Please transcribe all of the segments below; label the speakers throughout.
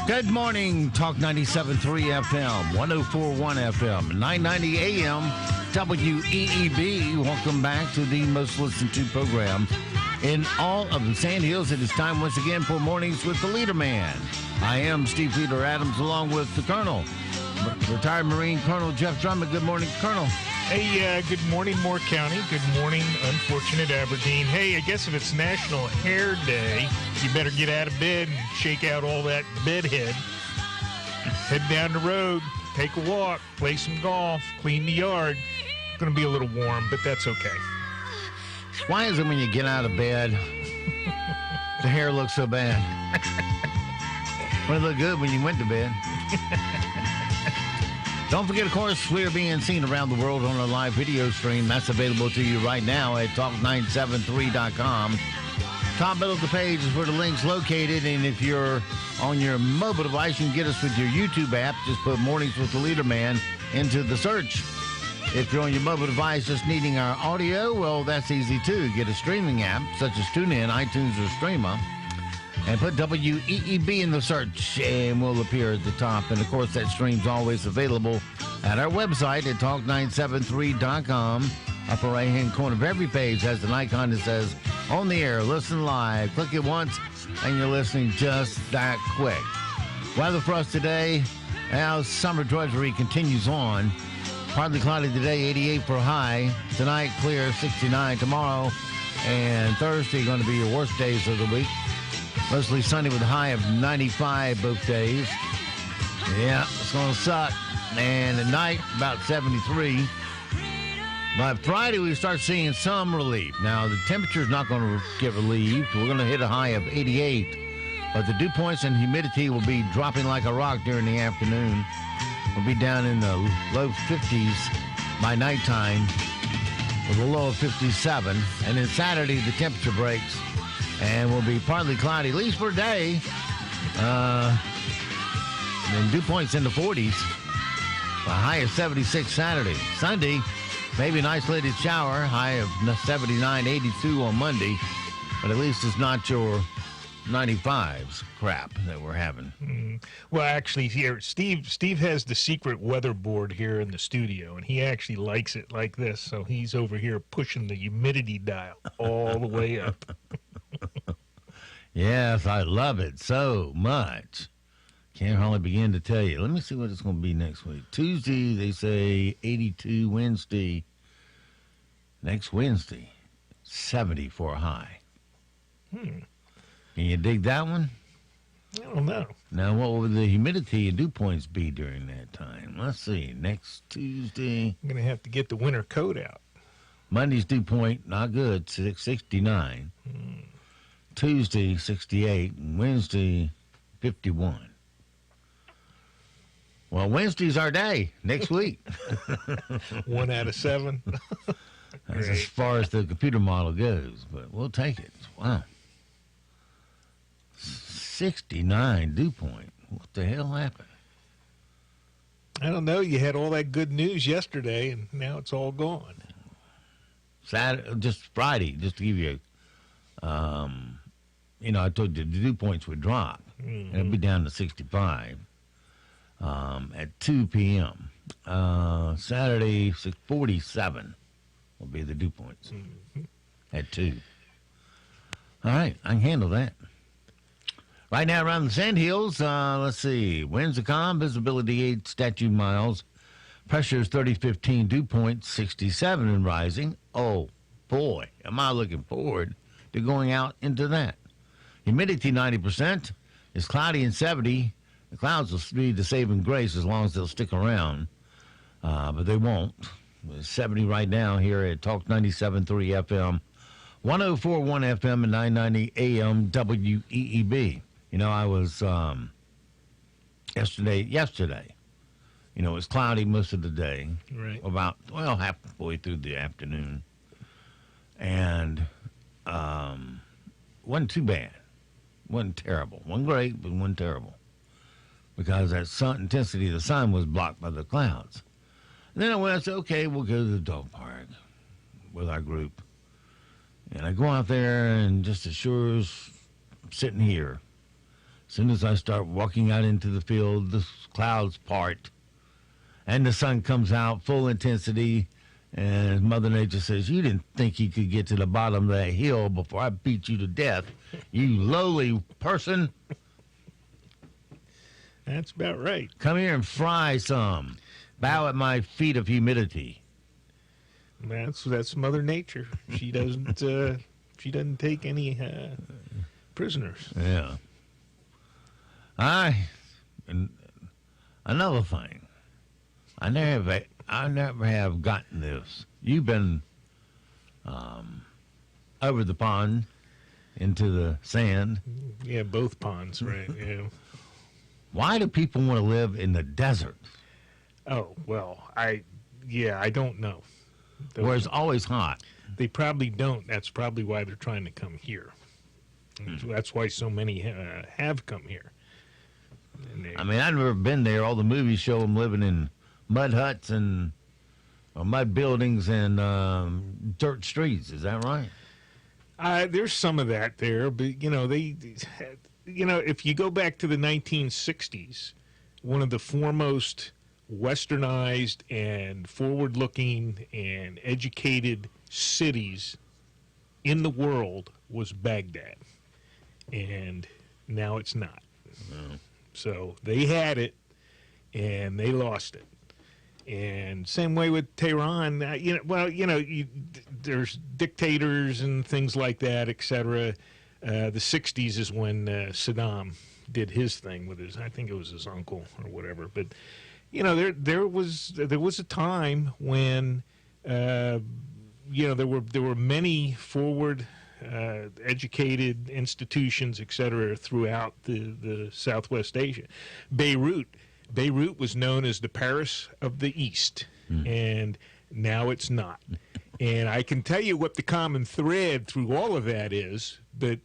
Speaker 1: Good morning, Talk 97.3 FM, 104.1 FM, 990 AM, WEEB. Welcome back to the most listened to program in all of the Sand Hills. It is time once again for Mornings with the Leader Man. I am Steve Leader Adams along with the Colonel, retired Marine Colonel Jeff Drummond. Good morning, Colonel.
Speaker 2: Hey, good morning, Moore County. Good morning, unfortunate Aberdeen. Hey, I guess if it's National Hair Day, you better get out of bed and shake out all that bed head. Head down the road, take a walk, play some golf, clean the yard. It's going to be a little warm, but that's okay.
Speaker 1: Why is it when you get out of bed, the hair looks so bad? Well, it looked good when you went to bed. Don't forget, of course, we are being seen around the world on a live video stream. That's available to you right now at talk973.com. Top middle of the page is where the link's located, and if you're on your mobile device, you can get us with your YouTube app. Just put Mornings with the Leader Man into the search. If you're on your mobile device just needing our audio, well, that's easy too. Get a streaming app such as TuneIn, iTunes, or Streama, and put WEEB in the search, and we'll appear at the top. And, of course, that stream's always available at our website at talk973.com. Upper right-hand corner of every page has an icon that says, on the air, listen live. Click it once, and you're listening just that quick. Weather for us today, our summer drudgery continues on. Partly cloudy today, 88 for a high. Tonight, clear, 69. Tomorrow and Thursday going to be your worst days of the week. Mostly sunny with a high of 95 both days. Yeah, it's going to suck. And at night, about 73. But Friday, we start seeing some relief. Now, the temperature's not going to get relieved. We're going to hit a high of 88. But the dew points and humidity will be dropping like a rock during the afternoon. We'll be down in the low 50s by nighttime with a low of 57. And then Saturday, the temperature breaks. And will be partly cloudy, at least for a day. And dew points in the 40s. A high of 76 Saturday. Sunday, maybe an isolated shower. High of 79, 82 on Monday. But at least it's not your 95s crap that we're having.
Speaker 2: Well, actually, here, Steve has the secret weather board here in the studio, and he actually likes it like this. So he's over here pushing the humidity dial all the way up.
Speaker 1: Yes, I love it so much. Can't hardly begin to tell you. Let me see what it's going to be next week. Tuesday, they say 82. Wednesday, next Wednesday, 70 for a high. Can you dig that one?
Speaker 2: I don't know.
Speaker 1: Now, what will the humidity and dew points be during that time? Let's see. Next Tuesday.
Speaker 2: I'm going to have to get the winter coat out.
Speaker 1: Monday's dew point, not good, 69. Tuesday, 68. And Wednesday, 51. Well, Wednesday's our day next week.
Speaker 2: 1 out of 7.
Speaker 1: That's as far as the computer model goes, but we'll take it. Wow. 69 dew point. What the hell happened?
Speaker 2: I don't know. You had all that good news yesterday, and now it's all gone.
Speaker 1: Saturday, just Friday, just to give you I told you the dew points would drop. And it'd be down to 65 at 2 p.m. Saturday, 47 will be the dew points at 2. All right, I can handle that. Right now around the Sand Hills, let's see. Winds are calm, visibility 8 statute miles. Pressure is 3015, dew point 67 and rising. Oh, boy, am I looking forward to going out into that. Humidity 90%. It's cloudy and 70. The clouds will be the saving grace as long as they'll stick around. But they won't. It's 70 right now here at Talk 97.3 FM, 104.1 FM and 990 AM WEEB. I was yesterday, it was cloudy most of the day.
Speaker 2: Right.
Speaker 1: About, halfway through the afternoon. And wasn't too bad. Wasn't terrible. Wasn't great, but wasn't terrible. Because that intensity of the sun was blocked by the clouds. And then I said, okay, we'll go to the dog park with our group. And I go out there, and just as sure as I'm sitting here, As soon as I start walking out into the field, the clouds part, and the sun comes out full intensity, and Mother Nature says, "You didn't think you could get to the bottom of that hill before I beat you to death, you lowly person.
Speaker 2: That's about right.
Speaker 1: Come here and fry some. Bow at my feet of humidity."
Speaker 2: That's Mother Nature. She doesn't take any prisoners.
Speaker 1: Yeah. And another thing, I never have gotten this. You've been over the pond into the sand.
Speaker 2: Yeah, both ponds, right? Yeah.
Speaker 1: Why do people want to live in the desert
Speaker 2: Oh well, I don't know.
Speaker 1: where it's always hot?
Speaker 2: They probably don't. That's probably why they're trying to come here. That's why so many have come here.
Speaker 1: I mean, I've never been there. All the movies show them living in mud huts and or mud buildings and dirt streets. Is that right?
Speaker 2: There's some of that there, but if you go back to the 1960s, one of the foremost westernized and forward-looking and educated cities in the world was Baghdad, and now it's not.
Speaker 1: No.
Speaker 2: So they had it, and they lost it. And same way with Tehran. There's dictators and things like that, etc. The 60s is when Saddam did his thing with I think it was his uncle or whatever. But there was a time when there were many forward educated institutions, etc., throughout the Southwest Asia. Beirut was known as the Paris of the East, and now it's not. And I can tell you what the common thread through all of that is, but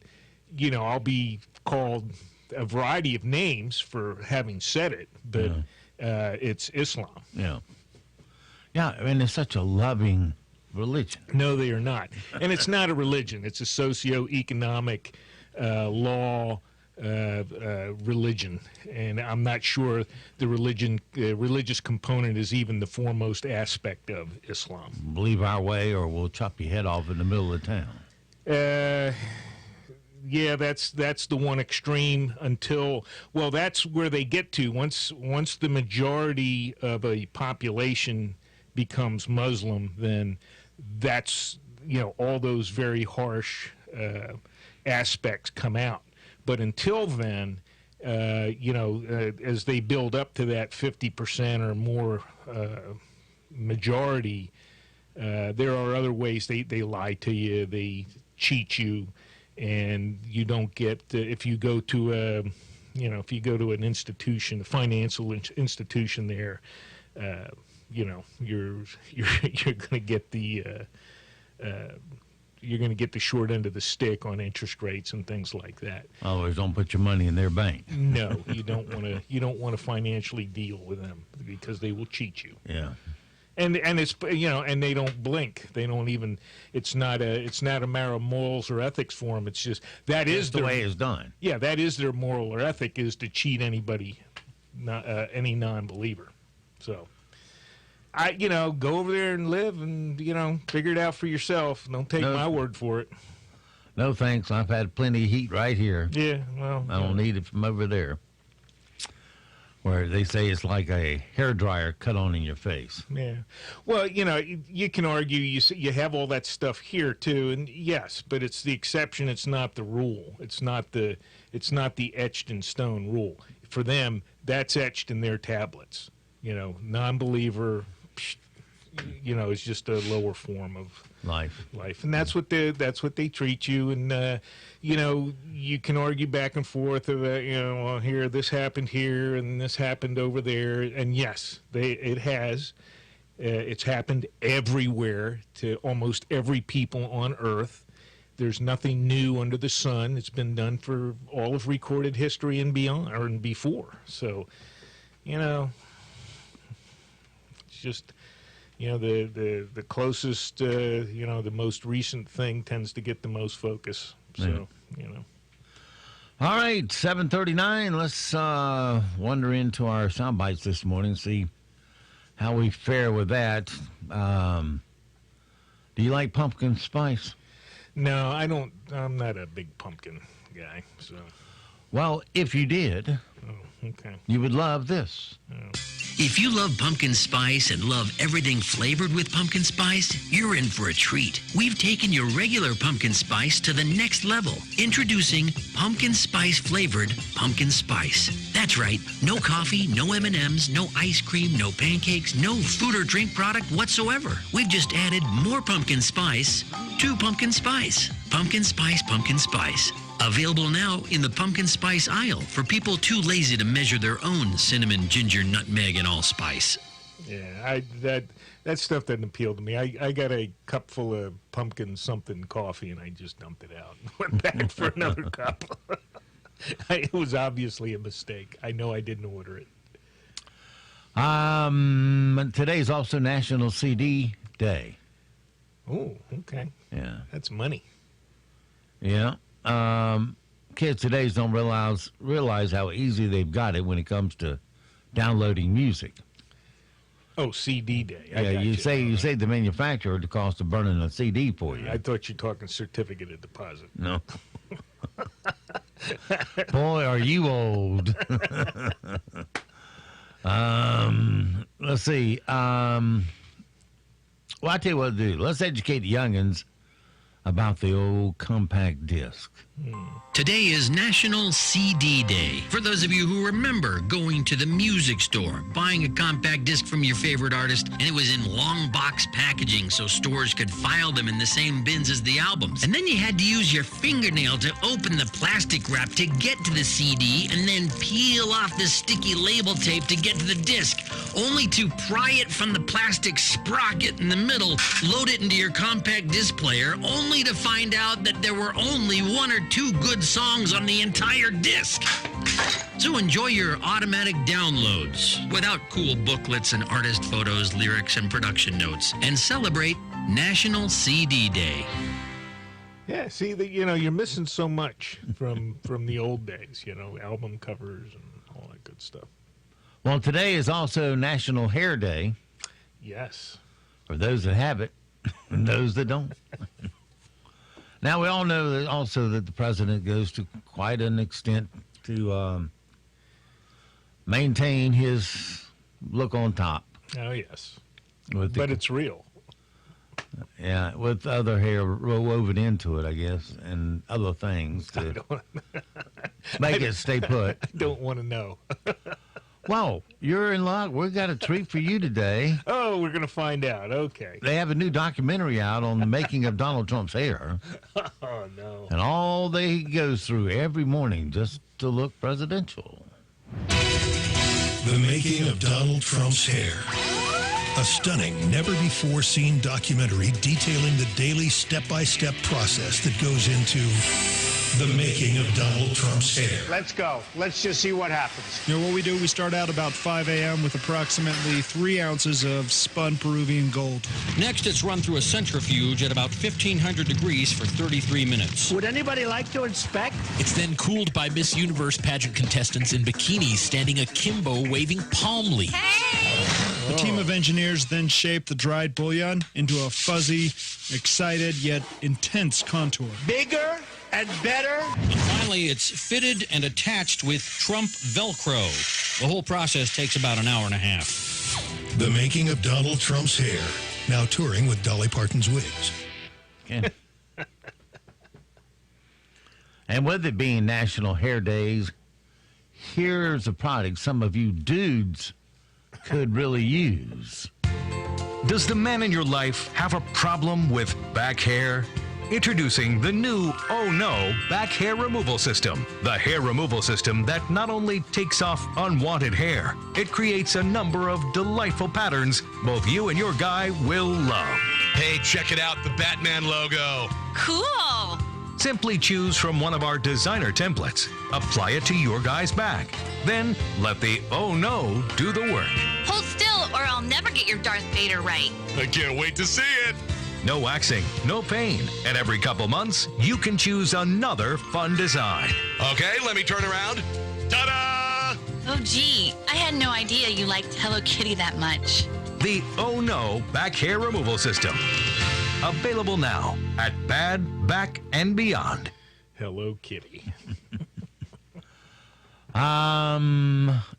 Speaker 2: I'll be called a variety of names for having said it, but it's Islam.
Speaker 1: Yeah. Yeah, I mean, it's such a loving religion.
Speaker 2: No, they are not. And it's not a religion. It's a socio-economic law religion. And I'm not sure the religious component is even the foremost aspect of Islam.
Speaker 1: Believe our way or we'll chop your head off in the middle of town.
Speaker 2: Yeah, that's the one extreme until, well, that's where they get to. Once the majority of a population becomes Muslim, then that's, all those very harsh aspects come out. But until then, as they build up to that 50% or more majority, there are other ways they lie to you, they cheat you, and you don't get, if you go to an institution, a financial institution there, you're going to get the short end of the stick on interest rates and things like that.
Speaker 1: Always don't put your money in their bank.
Speaker 2: No, you don't want to financially deal with them because they will cheat you.
Speaker 1: Yeah.
Speaker 2: And it's and they don't blink. They don't even. It's not a matter of morals or ethics for them. It's just that's
Speaker 1: the way it's done.
Speaker 2: Yeah, that is their moral or ethic, is to cheat anybody, any non-believer. So, go over there and live and figure it out for yourself. Don't take my word for it.
Speaker 1: No thanks. I've had plenty of heat right here.
Speaker 2: Yeah, well,
Speaker 1: I don't need it from over there, where they say it's like a hairdryer cut on in your face.
Speaker 2: Yeah. Well, you can argue you have all that stuff here too, and yes, but it's the exception. It's not the rule. It's not the etched in stone rule. For them, that's etched in their tablets. Non-believer, is just a lower form of
Speaker 1: life,
Speaker 2: and that's what they treat you. And you can argue back and forth about well, here this happened here and this happened over there, and yes, it has. It's happened everywhere to almost every people on Earth. There's nothing new under the sun. It's been done for all of recorded history and beyond, or before. So, it's just. The closest, the most recent thing tends to get the most focus. So,
Speaker 1: All right, 7:39. Let's wander into our sound bites this morning, see how we fare with that. Do you like pumpkin spice?
Speaker 2: No, I don't. I'm not a big pumpkin guy, so.
Speaker 1: Well, if you did,
Speaker 2: Okay.
Speaker 1: you would love this.
Speaker 3: If you love pumpkin spice and love everything flavored with pumpkin spice, you're in for a treat. We've taken your regular pumpkin spice to the next level. Introducing pumpkin spice flavored pumpkin spice. That's right. No coffee, no M&Ms, no ice cream, no pancakes, no food or drink product whatsoever. We've just added more pumpkin spice to pumpkin spice. Pumpkin spice, pumpkin spice. Available now in the pumpkin spice aisle for people too lazy to measure their own cinnamon, ginger, nutmeg, and allspice.
Speaker 2: Yeah, that stuff doesn't appeal to me. I got a cup full of pumpkin something coffee, and I just dumped it out and went back for another cup. It was obviously a mistake. I know I didn't order it.
Speaker 1: Today's also National CD Day.
Speaker 2: Oh, okay.
Speaker 1: Yeah.
Speaker 2: That's money.
Speaker 1: Yeah. Kids today don't realize how easy they've got it when it comes to downloading music.
Speaker 2: Oh, CD day.
Speaker 1: Yeah, you save the manufacturer the cost of burning a CD for you.
Speaker 2: I thought you were talking certificate of deposit.
Speaker 1: No. Boy, are you old. Let's see. Well, I'll tell you what to do. Let's educate the youngins about the old compact disc.
Speaker 3: Today is National CD Day. For those of you who remember going to the music store, buying a compact disc from your favorite artist, and it was in long box packaging so stores could file them in the same bins as the albums. And then you had to use your fingernail to open the plastic wrap to get to the CD and then peel off the sticky label tape to get to the disc, only to pry it from the plastic sprocket in the middle, load it into your compact disc player, only to find out that there were only one or two good songs on the entire disc. So enjoy your automatic downloads without cool booklets and artist photos, lyrics, and production notes, and celebrate National CD Day.
Speaker 2: Yeah, see, you're missing so much from the old days, album covers and all that good stuff.
Speaker 1: Well, today is also National Hair Day.
Speaker 2: Yes.
Speaker 1: For those that have it and those that don't. Now, we all know that also that the president goes to quite an extent to maintain his look on top.
Speaker 2: Oh, yes.
Speaker 1: But
Speaker 2: it's real.
Speaker 1: Yeah, with other hair woven into it, I guess, and other things to make it stay put.
Speaker 2: I don't want to know.
Speaker 1: Well, you're in luck. We've got a treat for you today.
Speaker 2: Oh, we're going to find out. Okay.
Speaker 1: They have a new documentary out on the making of Donald Trump's hair.
Speaker 2: Oh, no.
Speaker 1: And all that he goes through every morning just to look presidential.
Speaker 4: The making of Donald Trump's hair. A stunning, never-before-seen documentary detailing the daily step-by-step process that goes into the making of Donald Trump's hair.
Speaker 5: Let's go. Let's just see what happens.
Speaker 6: What we do, we start out about 5 a.m. with approximately 3 ounces of spun Peruvian gold.
Speaker 7: Next, it's run through a centrifuge at about 1,500 degrees for 33 minutes.
Speaker 5: Would anybody like to inspect?
Speaker 8: It's then cooled by Miss Universe pageant contestants in bikinis standing akimbo waving palm leaves.
Speaker 6: A team of engineers then shape the dried bouillon into a fuzzy, excited, yet intense contour.
Speaker 5: Bigger and better.
Speaker 7: And finally, it's fitted and attached with Trump Velcro. The whole process takes about an hour and a half.
Speaker 4: The making of Donald Trump's hair. Now touring with Dolly Parton's wigs.
Speaker 1: Yeah. And with it being National Hair Days, here's a product some of you dudes could really use.
Speaker 9: Does the man in your life have a problem with back hair? Introducing the new Oh No Back Hair Removal System. The hair removal system that not only takes off unwanted hair, it creates a number of delightful patterns both you and your guy will love.
Speaker 10: Hey, check it out, the Batman logo.
Speaker 11: Cool.
Speaker 9: Simply choose from one of our designer templates, apply it to your guy's back, then let the Oh No do the work.
Speaker 11: Hold still or I'll never get your Darth Vader right.
Speaker 10: I can't wait to see it.
Speaker 9: no waxing, no pain. And every couple months, you can choose another fun design.
Speaker 10: Okay, let me turn around. Ta-da!
Speaker 11: Oh, gee, I had no idea you liked Hello Kitty that much.
Speaker 9: The Oh No Back Hair Removal System. Available now at Bad, Back, and Beyond.
Speaker 2: Hello Kitty.
Speaker 1: All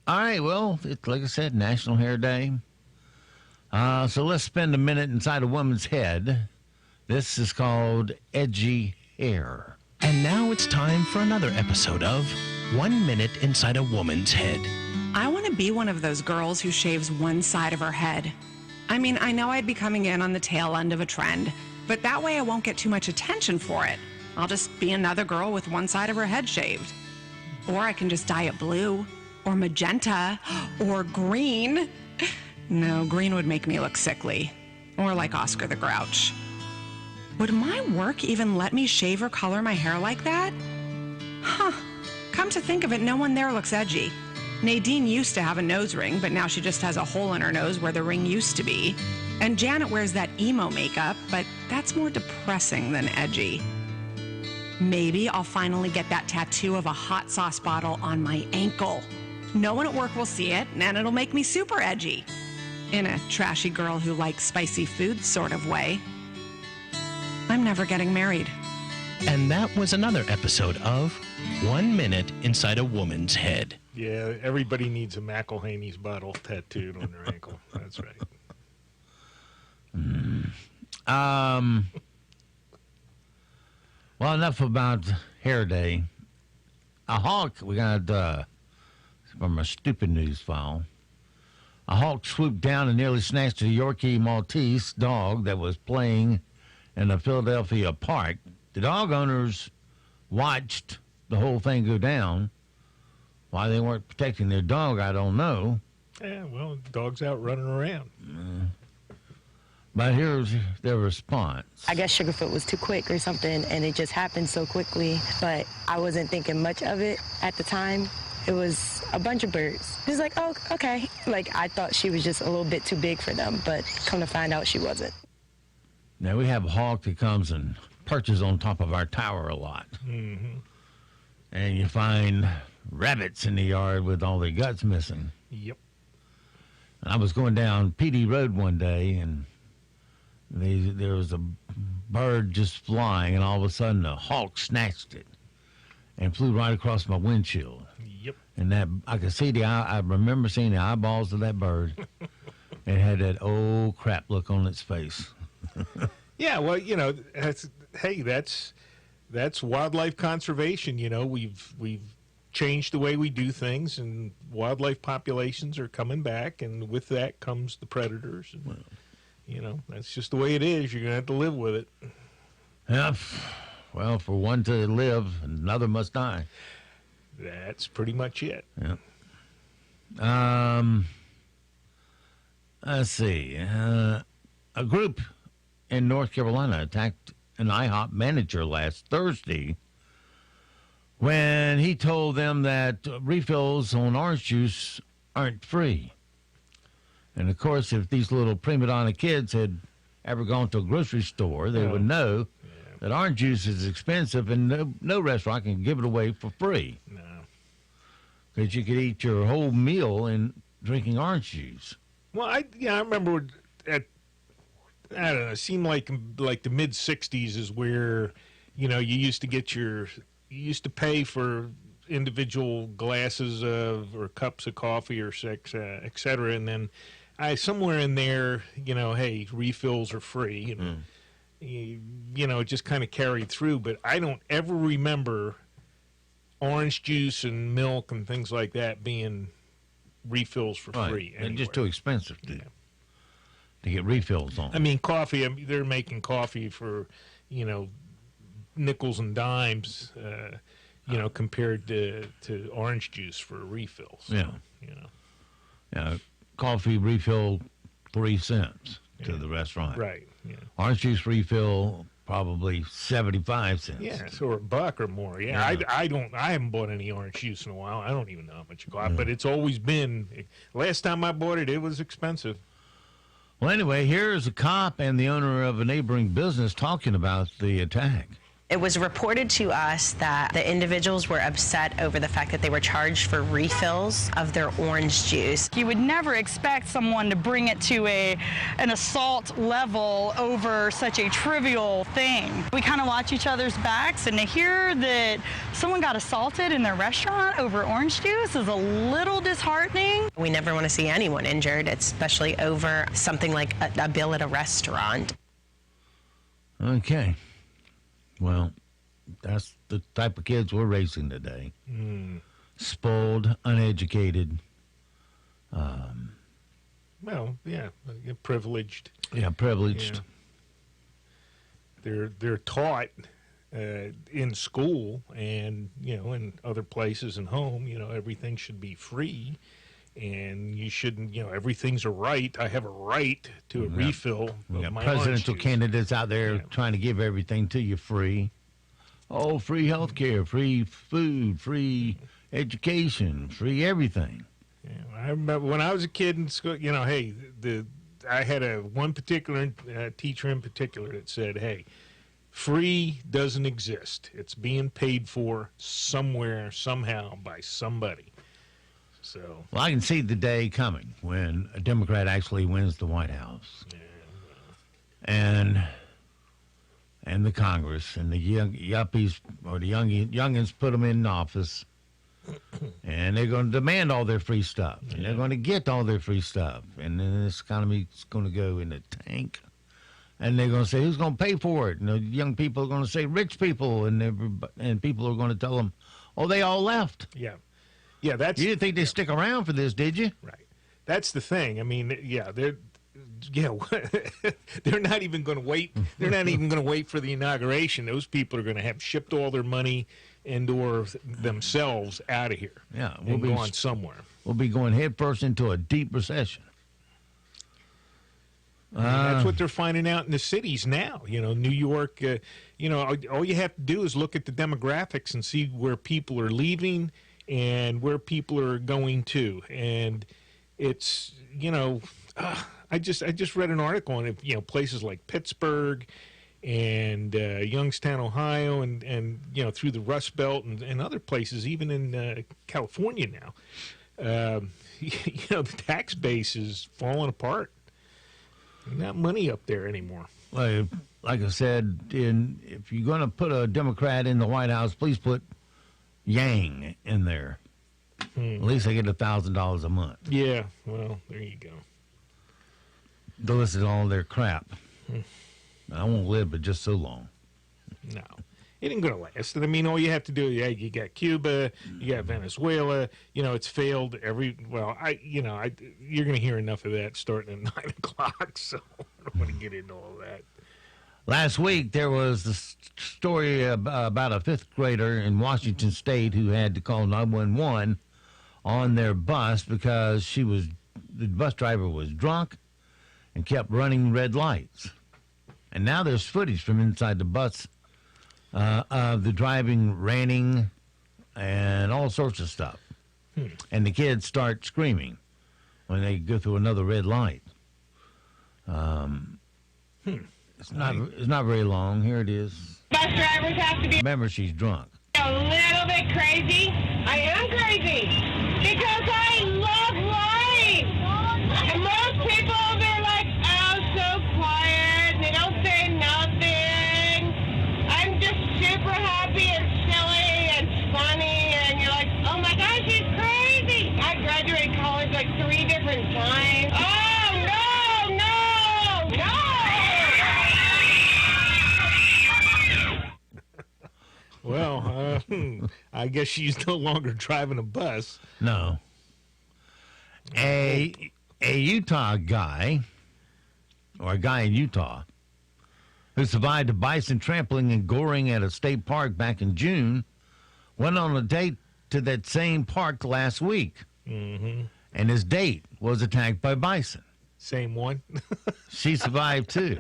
Speaker 1: right, well, it's like I said, National Hair Day. So let's spend a minute inside a woman's head. This is called Edgy Hair.
Speaker 12: And now it's time for another episode of 1 Minute Inside a Woman's Head.
Speaker 13: I want to be one of those girls who shaves one side of her head. I mean, I know I'd be coming in on the tail end of a trend, but that way I won't get too much attention for it. I'll just be another girl with one side of her head shaved. Or I can just dye it blue, or magenta, or green. No, green would make me look sickly. Or like Oscar the Grouch. Would my work even let me shave or color my hair like that? Huh. Come to think of it, no one there looks edgy. Nadine used to have a nose ring, but now she just has a hole in her nose where the ring used to be. And Janet wears that emo makeup, but that's more depressing than edgy. Maybe I'll finally get that tattoo of a hot sauce bottle on my ankle. No one at work will see it, and it'll make me super edgy. In a trashy girl who likes spicy food sort of way. I'm never getting married.
Speaker 12: And that was another episode of 1 Minute Inside a Woman's Head.
Speaker 2: Yeah, everybody needs a McElhaney's bottle tattooed on their ankle. That's right.
Speaker 1: Well, enough about Hair Day. A hawk, we got from a stupid news file. A hawk swooped down and nearly snatched a Yorkie Maltese dog that was playing in a Philadelphia park. The dog owners watched the whole thing go down. Why they weren't protecting their dog, I don't know.
Speaker 2: Yeah, well, dog's out running around.
Speaker 1: But here's their response.
Speaker 14: I guess Sugarfoot was too quick or something, and it just happened so quickly. But I wasn't thinking much of it at the time. It was a bunch of birds. It was like, oh, okay. Like, I thought she was just a little bit too big for them, but come to find out she wasn't.
Speaker 1: Now, we have a hawk that comes and perches on top of our tower a lot.
Speaker 2: Mm-hmm.
Speaker 1: And you find rabbits in the yard with all their guts missing.
Speaker 2: Yep.
Speaker 1: And I was going down PD Road one day, and there was a bird just flying, and all of a sudden a hawk snatched it and flew right across my windshield.
Speaker 2: Yep.
Speaker 1: And that I could see I remember seeing the eyeballs of that bird. It had that old crap look on its face.
Speaker 2: Yeah, well, you know, that's wildlife conservation. You know, we've changed the way we do things, and wildlife populations are coming back, and with that comes the predators. And, you know, that's just the way it is. You're going to have to live with it.
Speaker 1: Yeah. Well, for one to live, another must die.
Speaker 2: That's pretty much it.
Speaker 1: Yeah. Let's see. A group in North Carolina attacked an IHOP manager last Thursday when he told them that refills on orange juice aren't free. And, of course, if these little prima donna kids had ever gone to a grocery store, they would know that orange juice is expensive, and no restaurant can give it away for free.
Speaker 2: No.
Speaker 1: Because you could eat your whole meal in drinking orange juice.
Speaker 2: Well, I remember I don't know, it seemed like the mid-'60s is where, you know, you used to pay for individual glasses of or cups of coffee or et cetera, and then somewhere in there, you know, hey, refills are free, and you know, it just kind of carried through. But I don't ever remember orange juice and milk and things like that being refills for free.
Speaker 1: They're just too expensive to get refills on.
Speaker 2: I mean, coffee, they're making coffee for, you know, nickels and dimes, you know, compared to orange juice for refills. So,
Speaker 1: yeah.
Speaker 2: You know.
Speaker 1: Yeah, coffee refill 3 cents to the restaurant.
Speaker 2: Right. Yeah.
Speaker 1: Orange juice refill probably 75 cents.
Speaker 2: Yeah, so a buck or more. Yeah. I haven't bought any orange juice in a while. I don't even know how much it costs, but it's always been. Last time I bought it, it was expensive.
Speaker 1: Well, anyway, here's a cop and the owner of a neighboring business talking about the attack.
Speaker 15: It was reported to us that the individuals were upset over the fact that they were charged for refills of their orange juice.
Speaker 16: You would never expect someone to bring it to an assault level over such a trivial thing. We kind of watch each other's backs, and to hear that someone got assaulted in their restaurant over orange juice is a little disheartening.
Speaker 15: We never want to see anyone injured, especially over something like a bill at a restaurant.
Speaker 1: Okay. Well, that's the type of kids we're raising today. Spoiled, uneducated.
Speaker 2: Well, yeah, privileged.
Speaker 1: Yeah, privileged.
Speaker 2: Yeah. They're taught in school and, in other places and home, everything should be free. And you shouldn't, everything's a right. I have a right to a refill of my
Speaker 1: presidential
Speaker 2: orange juice.
Speaker 1: candidates out there trying to give everything to you free. Oh, free health care, free food, free education, free everything.
Speaker 2: Yeah, I remember when I was a kid in school, hey, I had one particular teacher in particular that said, hey, free doesn't exist. It's being paid for somewhere, somehow, by somebody. So.
Speaker 1: Well, I can see the day coming when a Democrat actually wins the White House, and the Congress, and the yuppies or the youngins put them in office, and they're going to demand all their free stuff, and they're going to get all their free stuff, and then this economy's going to go in the tank, and they're going to say, who's going to pay for it? And the young people are going to say, rich people, and people are going to tell them, oh, they all left.
Speaker 2: Yeah. Yeah, you
Speaker 1: didn't think they'd stick around for this, did you?
Speaker 2: Right. That's the thing. I mean, they're not even going to wait. They're not even going to wait for the inauguration. Those people are going to have shipped all their money and/or themselves out of here.
Speaker 1: Yeah,
Speaker 2: we'll be going somewhere.
Speaker 1: We'll be going headfirst into a deep recession.
Speaker 2: That's what they're finding out in the cities now. New York. All you have to do is look at the demographics and see where people are leaving and where people are going to, and it's I just read an article on it, places like Pittsburgh and Youngstown, Ohio, and through the Rust Belt and other places, even in California now. The tax base is falling apart. Not money up there anymore.
Speaker 1: Well, like I said, if you're going to put a Democrat in the White House, please put Yang in there. At least they get $1,000 a month.
Speaker 2: Yeah, well, there you go.
Speaker 1: They listed all their crap. I won't live but just so long.
Speaker 2: No, it ain't gonna last. I mean, all you have to do, you got Cuba, you got Venezuela. It's failed every. Well, you're gonna hear enough of that starting at 9 o'clock. So I don't want to get into all that.
Speaker 1: Last week, there was the story about a fifth grader in Washington State who had to call 911 on their bus because the bus driver was drunk and kept running red lights. And now there's footage from inside the bus of the driving, ranting, and all sorts of stuff. And the kids start screaming when they go through another red light. It's not very long. Here it is.
Speaker 17: Bus drivers have to be.
Speaker 1: Remember, she's drunk.
Speaker 17: A little bit crazy. I am crazy because I love life. And most people, they're like, oh, so quiet. They don't say nothing. I'm just super happy and silly and funny. And you're like, oh my gosh, she's crazy. I graduated college like 3 different times. Oh, no, no, no.
Speaker 2: Well, I guess she's no longer driving a bus.
Speaker 1: No. A Utah guy, or a guy in Utah, who survived a bison trampling and goring at a state park back in June, went on a date to that same park last week.
Speaker 2: Mm-hmm.
Speaker 1: And his date was attacked by bison.
Speaker 2: Same one?
Speaker 1: She survived, too.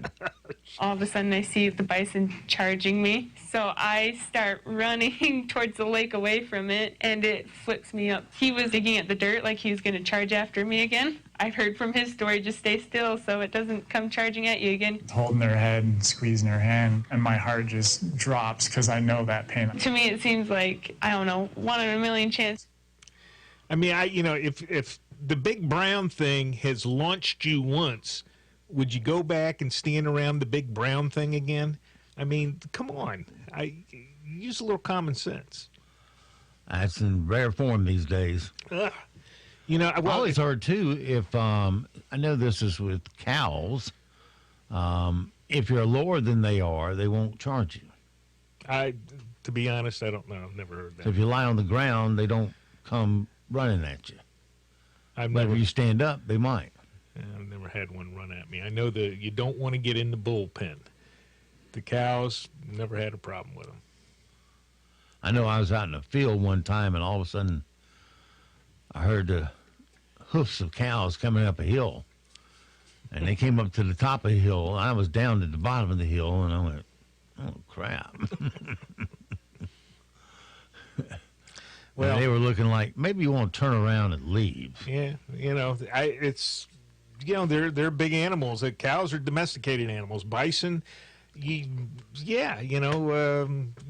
Speaker 18: All of a sudden, I see the bison charging me. So I start running towards the lake away from it, and it flips me up. He was digging at the dirt like he was going to charge after me again. I've heard from his story, just stay still so it doesn't come charging at you again.
Speaker 6: Holding their head and squeezing her hand, and my heart just drops because I know that pain.
Speaker 18: To me, it seems like, I don't know, 1 in a million chance.
Speaker 2: I mean, if the big brown thing has launched you once, would you go back and stand around the big brown thing again? I mean, come on. Use a little common sense.
Speaker 1: That's in rare form these days.
Speaker 2: Ugh.
Speaker 1: I've always heard, too, if, I know this is with cows, if you're lower than they are, they won't charge you.
Speaker 2: To be honest, I don't know. I've never heard that.
Speaker 1: So if you lie on the ground, they don't come running at you. But if you stand up, they might.
Speaker 2: I've never had one run at me. I know that you don't want to get in the bullpen. The cows, never had a problem with them.
Speaker 1: I know I was out in the field one time, and all of a sudden, I heard the hoofs of cows coming up a hill. And they came up to the top of the hill. I was down at the bottom of the hill, and I went, oh, crap. Well, they were looking like, maybe you want to turn around and leave.
Speaker 2: Yeah, they're big animals. Cows are domesticated animals. Bison, you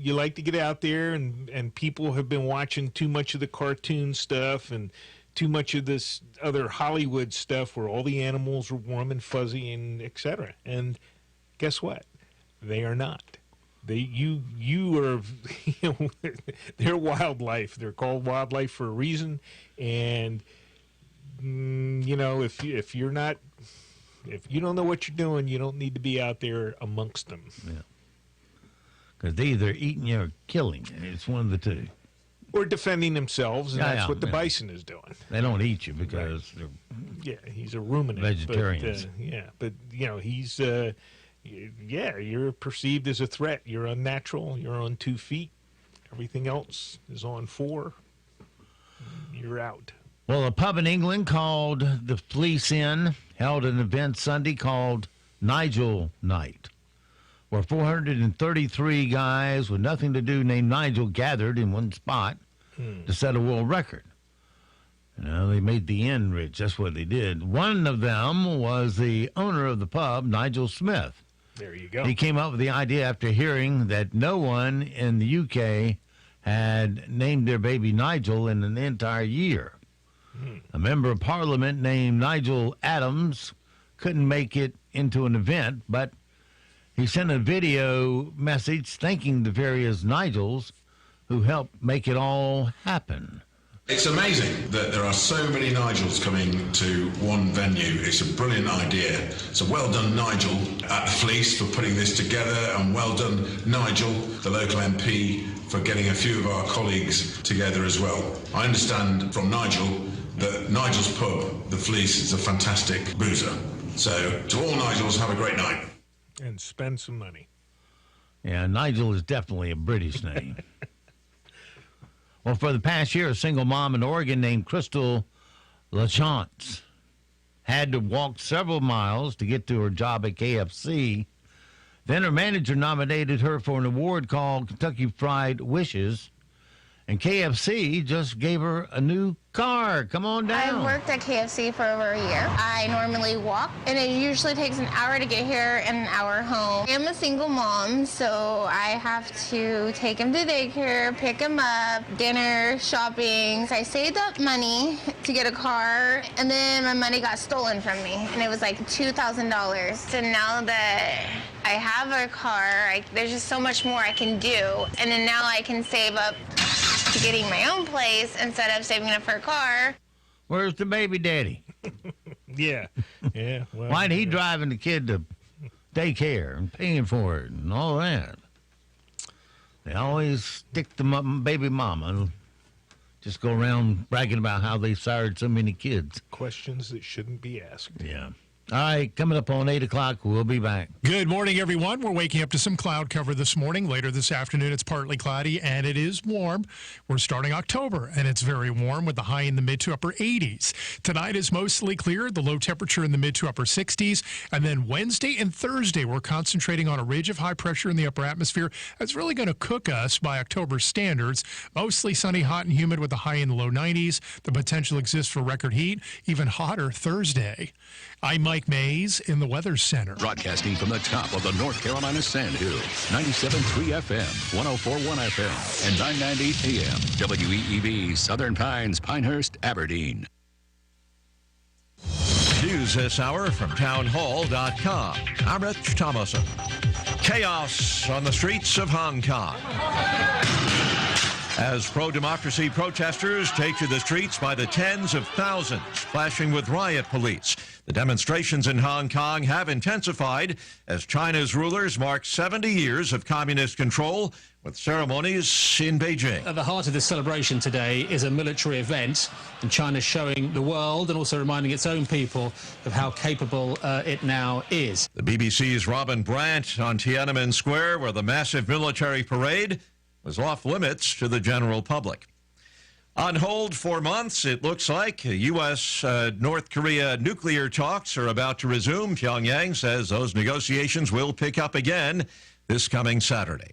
Speaker 2: like to get out there, and people have been watching too much of the cartoon stuff and too much of this other Hollywood stuff where all the animals are warm and fuzzy and et cetera. And guess what? They are not. You are, they're wildlife. They're called wildlife for a reason. And, if you don't know what you're doing, you don't need to be out there amongst them.
Speaker 1: Yeah. Because they're either eating you or killing you. It's one of the two.
Speaker 2: Or defending themselves, and that's what the bison is doing.
Speaker 1: They don't eat you because they're
Speaker 2: he's a ruminant.
Speaker 1: Vegetarians.
Speaker 2: But he's... you're perceived as a threat. You're unnatural. You're on 2 feet. Everything else is on 4. You're out.
Speaker 1: Well, a pub in England called the Fleece Inn held an event Sunday called Nigel Night, where 433 guys with nothing to do named Nigel gathered in one spot to set a world record. They made the inn rich. That's what they did. One of them was the owner of the pub, Nigel Smith.
Speaker 2: There you go.
Speaker 1: He came up with the idea after hearing that no one in the UK had named their baby Nigel in an entire year. A member of Parliament named Nigel Adams couldn't make it into an event, but he sent a video message thanking the various Nigels who helped make it all happen.
Speaker 19: It's amazing that there are so many Nigels coming to one venue. It's a brilliant idea. So well done, Nigel, at the Fleece for putting this together, and well done, Nigel, the local MP, for getting a few of our colleagues together as well. I understand from Nigel that Nigel's pub, the Fleece, is a fantastic boozer. So to all Nigels, have a great night.
Speaker 2: And spend some money.
Speaker 1: Yeah, Nigel is definitely a British name. Well, for the past year, a single mom in Oregon named Crystal LaChance had to walk several miles to get to her job at KFC. Then her manager nominated her for an award called Kentucky Fried Wishes, and KFC just gave her a new car. Come on down.
Speaker 20: I've worked at KFC for over a year. I normally walk, and it usually takes an hour to get here and an hour home. I'm a single mom, so I have to take him to daycare, pick him up, dinner, shopping. So I saved up money to get a car, and then my money got stolen from me, and it was like $2,000. So now that I have a car, there's just so much more I can do, and then now I can save up to getting my own place instead of saving up for a car.
Speaker 1: Where's the baby daddy?
Speaker 2: Yeah. Well,
Speaker 1: why'd he driving the kid to daycare and paying for it and all that? They always stick to baby mama and just go around bragging about how they sired so many kids.
Speaker 2: Questions that shouldn't be asked.
Speaker 1: Yeah. All right, coming up on 8 o'clock, we'll be back.
Speaker 2: Good morning, everyone. We're waking up to some cloud cover this morning. Later this afternoon, it's partly cloudy, and it is warm. We're starting October, and it's very warm with the high in the mid to upper 80s. Tonight is mostly clear, the low temperature in the mid to upper 60s. And then Wednesday and Thursday, we're concentrating on a ridge of high pressure in the upper atmosphere. That's really going to cook us by October standards. Mostly sunny, hot, and humid with a high in the low 90s. The potential exists for record heat, even hotter Thursday. I'm Mike Mays in the Weather Center.
Speaker 21: Broadcasting from the top of the North Carolina Sand Hills, 97.3 FM, 104.1FM, and 990 AM, WEEB, Southern Pines, Pinehurst, Aberdeen.
Speaker 22: News this hour from townhall.com. I'm Rich Thomason. Chaos on the streets of Hong Kong as pro-democracy protesters take to the streets by the tens of thousands, clashing with riot police. The demonstrations in Hong Kong have intensified as China's rulers mark 70 years of communist control with ceremonies in Beijing.
Speaker 23: At the heart of this celebration today is a military event, and China's showing the world and also reminding its own people of how capable it now is.
Speaker 22: The BBC's Robin Brandt on Tiananmen Square, where the massive military parade was off limits to the general public. On hold for months, it looks like U.S.-North Korea nuclear talks are about to resume. Pyongyang says those negotiations will pick up again this coming Saturday.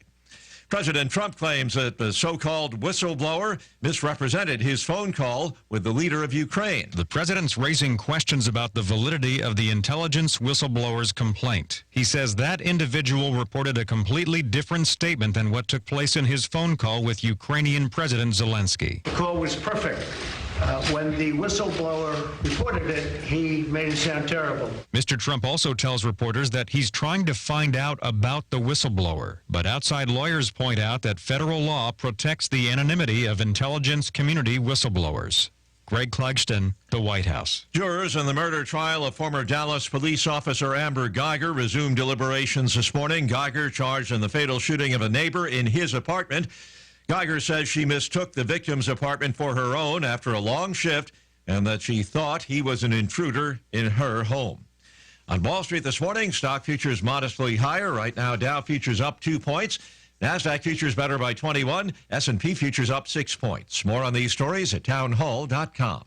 Speaker 22: President Trump claims that the so-called whistleblower misrepresented his phone call with the leader of Ukraine.
Speaker 24: The president's raising questions about the validity of the intelligence whistleblower's complaint. He says that individual reported a completely different statement than what took place in his phone call with Ukrainian President Zelensky.
Speaker 5: The call was perfect. When the whistleblower reported it, he made it sound terrible.
Speaker 24: Mr. Trump also tells reporters that he's trying to find out about the whistleblower. But outside lawyers point out that federal law protects the anonymity of intelligence community whistleblowers. Greg Clugston, the White House.
Speaker 22: Jurors in the murder trial of former Dallas police officer Amber Geiger resumed deliberations this morning. Geiger charged in the fatal shooting of a neighbor in his apartment. Geiger says she mistook the victim's apartment for her own after a long shift and that she thought he was an intruder in her home. On Wall Street this morning, stock futures modestly higher. Right now, Dow futures up 2 points. NASDAQ futures better by 21. S&P futures up 6 points. More on these stories at townhall.com.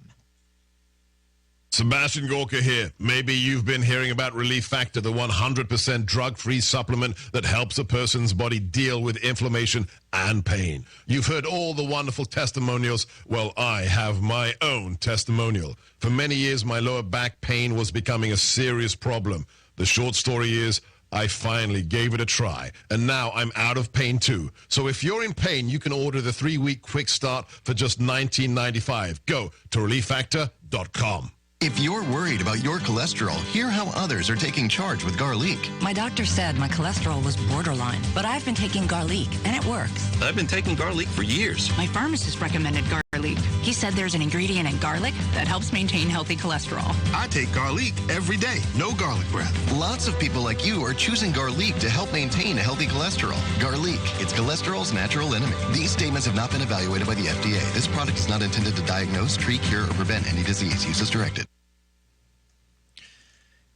Speaker 25: Sebastian Gorka here. Maybe you've been hearing about Relief Factor, the 100% drug-free supplement that helps a person's body deal with inflammation and pain. You've heard all the wonderful testimonials. Well, I have my own testimonial. For many years, my lower back pain was becoming a serious problem. The short story is, I finally gave it a try, and now I'm out of pain too. So if you're in pain, you can order the 3-week quick start for just $19.95. Go to relieffactor.com.
Speaker 26: If you're worried about your cholesterol, hear how others are taking charge with Garlic.
Speaker 27: My doctor said my cholesterol was borderline, but I've been taking Garlic, and it works.
Speaker 26: I've been taking Garlic for years.
Speaker 27: My pharmacist recommended Garlic. He said there's an ingredient in garlic that helps maintain healthy cholesterol.
Speaker 26: I take Garlic every day. No garlic breath. Lots of people like you are choosing Garlic to help maintain a healthy cholesterol. Garlic, it's cholesterol's natural enemy. These statements have not been evaluated by the FDA. This product is not intended to diagnose, treat, cure, or prevent any disease. Use as directed.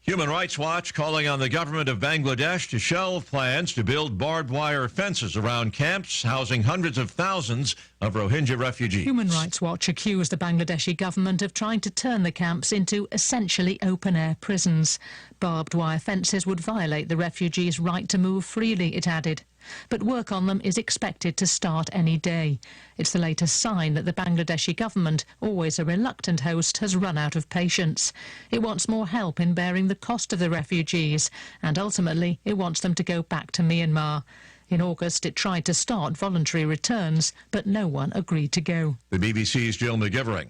Speaker 22: Human Rights Watch calling on the government of Bangladesh to shelve plans to build barbed wire fences around camps housing hundreds of thousands of Rohingya refugees.
Speaker 28: Human Rights Watch accused the Bangladeshi government of trying to turn the camps into essentially open-air prisons. Barbed wire fences would violate the refugees' right to move freely, it added. But work on them is expected to start any day. It's the latest sign that the Bangladeshi government, always a reluctant host, has run out of patience. It wants more help in bearing the cost of the refugees, and ultimately it wants them to go back to Myanmar. In August, it tried to start voluntary returns, but no one agreed to go.
Speaker 22: The BBC's Jill McGivering.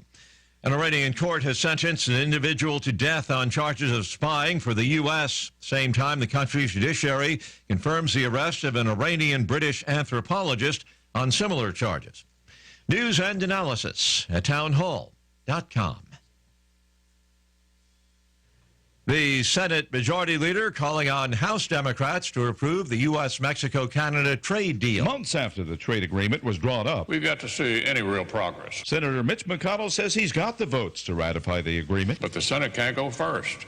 Speaker 22: An Iranian court has sentenced an individual to death on charges of spying for the U.S. Same time, the country's judiciary confirms the arrest of an Iranian-British anthropologist on similar charges. News and analysis at townhall.com. The Senate Majority Leader calling on House Democrats to approve the U.S.-Mexico-Canada trade deal.
Speaker 29: Months after the trade agreement was drawn up,
Speaker 30: we've got to see any real progress.
Speaker 29: Senator Mitch McConnell says he's got the votes to ratify the agreement.
Speaker 30: But the Senate can't go first.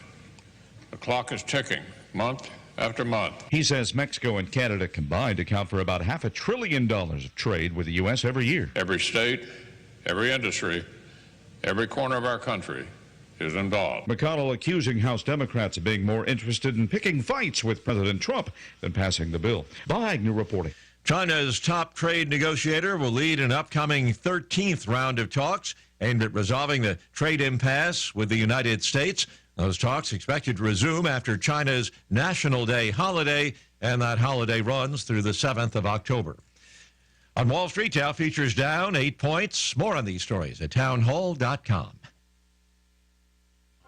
Speaker 30: The clock is ticking, month after month.
Speaker 29: He says Mexico and Canada combined account for about $500 billion of trade with the U.S. every year.
Speaker 30: Every state, every industry, every corner of our country is involved.
Speaker 29: McConnell accusing House Democrats of being more interested in picking fights with President Trump than passing the bill. Bob Agnew reporting.
Speaker 22: China's top trade negotiator will lead an upcoming 13th round of talks aimed at resolving the trade impasse with the United States. Those talks expected to resume after China's National Day holiday, and that holiday runs through the 7th of October. On Wall Street, Dow futures down 8 points. More on these stories at townhall.com.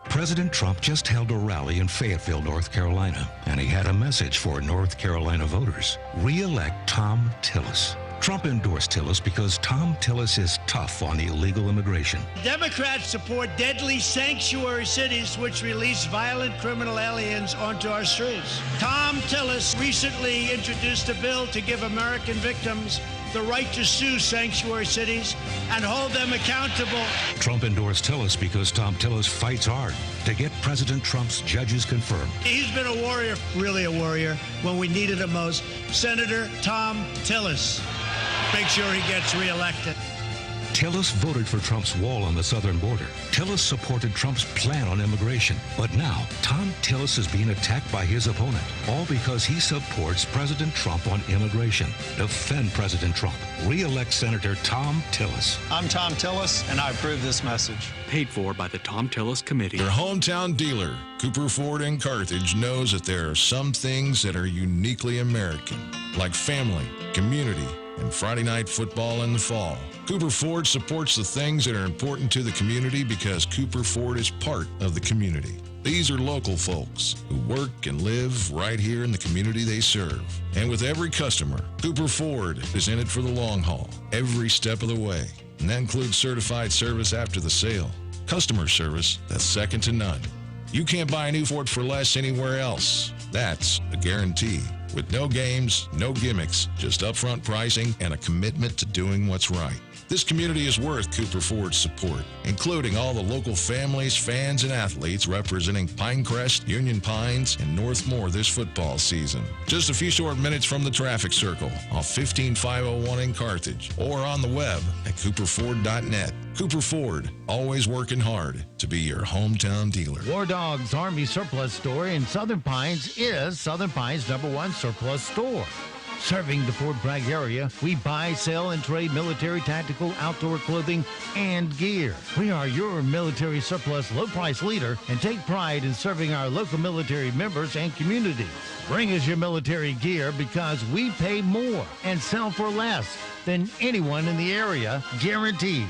Speaker 3: President Trump just held a rally in Fayetteville, North Carolina, and he had a message for North Carolina voters. Re-elect Tom Tillis. Trump endorsed Tillis because Tom Tillis is tough on illegal immigration.
Speaker 4: Democrats support deadly sanctuary cities which release violent criminal aliens onto our streets. Tom Tillis recently introduced a bill to give American victims the right to sue sanctuary cities and hold them accountable.
Speaker 3: Trump endorsed Tillis because Tom Tillis fights hard to get President Trump's judges confirmed.
Speaker 4: He's been a warrior, really a warrior, when we needed him most. Senator Tom Tillis. Make sure he gets reelected.
Speaker 3: Tillis voted for Trump's wall on the southern border. Tillis supported Trump's plan on immigration. But now, Tom Tillis is being attacked by his opponent, all because he supports President Trump on immigration. Defend President Trump. Re-elect Senator Tom Tillis.
Speaker 7: I'm Tom Tillis, and I approve this message.
Speaker 8: Paid for by the Tom Tillis Committee.
Speaker 9: Your hometown dealer, Cooper Ford in Carthage, knows that there are some things that are uniquely American, like family, community, and Friday night football in the fall. Cooper Ford supports the things that are important to the community because Cooper Ford is part of the community. These are local folks who work and live right here in the community they serve. And with every customer, Cooper Ford is in it for the long haul, every step of the way. And that includes certified service after the sale, customer service that's second to none. You can't buy a new Ford for less anywhere else. That's a guarantee. With no games, no gimmicks, just upfront pricing and a commitment to doing what's right. This community is worth Cooper Ford's support, including all the local families, fans, and athletes representing Pinecrest, Union Pines, and Northmore this football season. Just a few short minutes from the traffic circle off 15501 in Carthage or on the web at cooperford.net. Cooper Ford, always working hard to be your hometown dealer.
Speaker 1: War Dog's Army Surplus Store in Southern Pines is Southern Pines' #1 surplus store. Serving the Fort Bragg area, we buy, sell, and trade military, tactical, outdoor clothing, and gear. We are your military surplus low-price leader and take pride in serving our local military members and communities. Bring us your military gear because we pay more and sell for less than anyone in the area, guaranteed.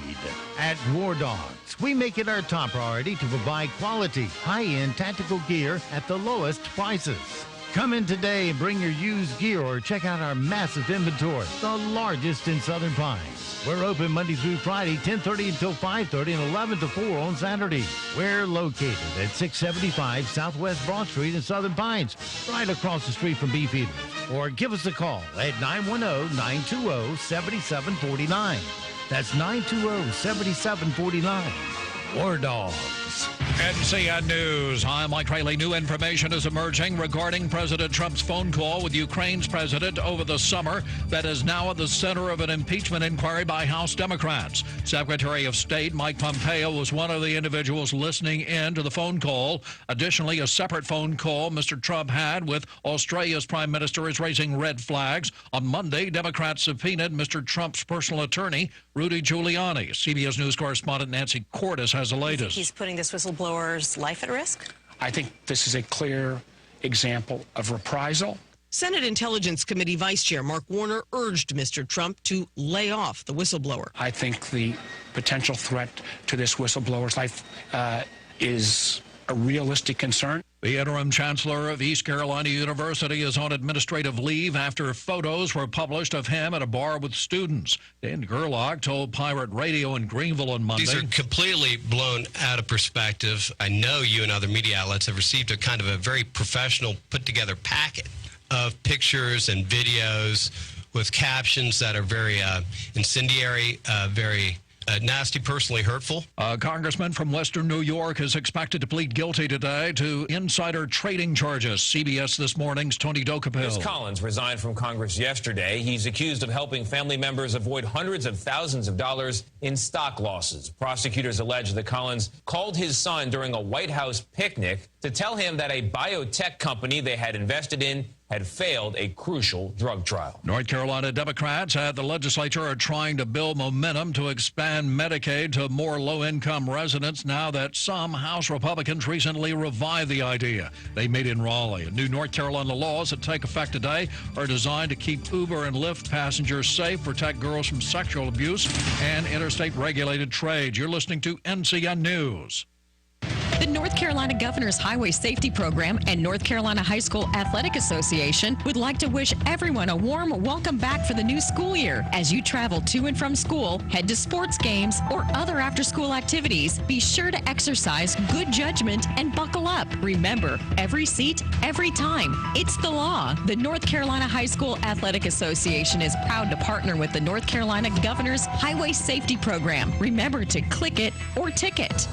Speaker 1: At War Dogs, we make it our top priority to provide quality, high-end tactical gear at the lowest prices. Come in today and bring your used gear or check out our massive inventory, the largest in Southern Pines. We're open Monday through Friday, 10:30 until 5:30 and 11 to 4 on Saturday. We're located at 675 Southwest Broad Street in Southern Pines, right across the street from Beefeaters. Or give us a call at 910-920-7749. That's 920-7749. War Dogs.
Speaker 10: NCN News. I'm Mike Rayleigh. New information is emerging regarding President Trump's phone call with Ukraine's president over the summer that is now at the center of an impeachment inquiry by House Democrats. Secretary of State Mike Pompeo was one of the individuals listening in to the phone call. Additionally, a separate phone call Mr. Trump had with Australia's prime minister is raising red flags. On Monday, Democrats subpoenaed Mr. Trump's personal attorney, Rudy Giuliani. CBS News correspondent Nancy Cordes has the latest.
Speaker 11: He's putting this whistleblower's life at risk?
Speaker 12: I think this is a clear example of reprisal.
Speaker 13: Senate Intelligence Committee Vice Chair Mark Warner urged Mr. Trump to lay off the whistleblower.
Speaker 12: I think the potential threat to this whistleblower's life is a realistic concern.
Speaker 10: The interim chancellor of East Carolina University is on administrative leave after photos were published of him at a bar with students. Dan Gerlach told Pirate Radio in Greenville on Monday.
Speaker 14: These are completely blown out of perspective. I know you and other media outlets have received a kind of a very professional put-together packet of pictures and videos with captions that are very incendiary, very Nasty, personally hurtful.
Speaker 10: A congressman from Western New York is expected to plead guilty today to insider trading charges. CBS This Morning's Tony Dokapil.
Speaker 2: Chris Collins resigned from Congress yesterday. He's accused of helping family members avoid hundreds of thousands of dollars in stock losses. Prosecutors allege that Collins called his son during a White House picnic to tell him that a biotech company they had invested in had failed a crucial drug trial.
Speaker 10: North Carolina Democrats at the legislature are trying to build momentum to expand Medicaid to more low-income residents now that some House Republicans recently revived the idea. They meet in Raleigh. New North Carolina laws that take effect today are designed to keep Uber and Lyft passengers safe, protect girls from sexual abuse, and interstate regulated trade. You're listening to NCN News.
Speaker 6: The North Carolina Governor's Highway Safety Program and North Carolina High School Athletic Association would like to wish everyone a warm welcome back for the new school year. As you travel to and from school, head to sports games, or other after-school activities, be sure to exercise good judgment and buckle up. Remember, every seat, every time. It's the law. The North Carolina High School Athletic Association is proud to partner with the North Carolina Governor's Highway Safety Program. Remember to click it or ticket.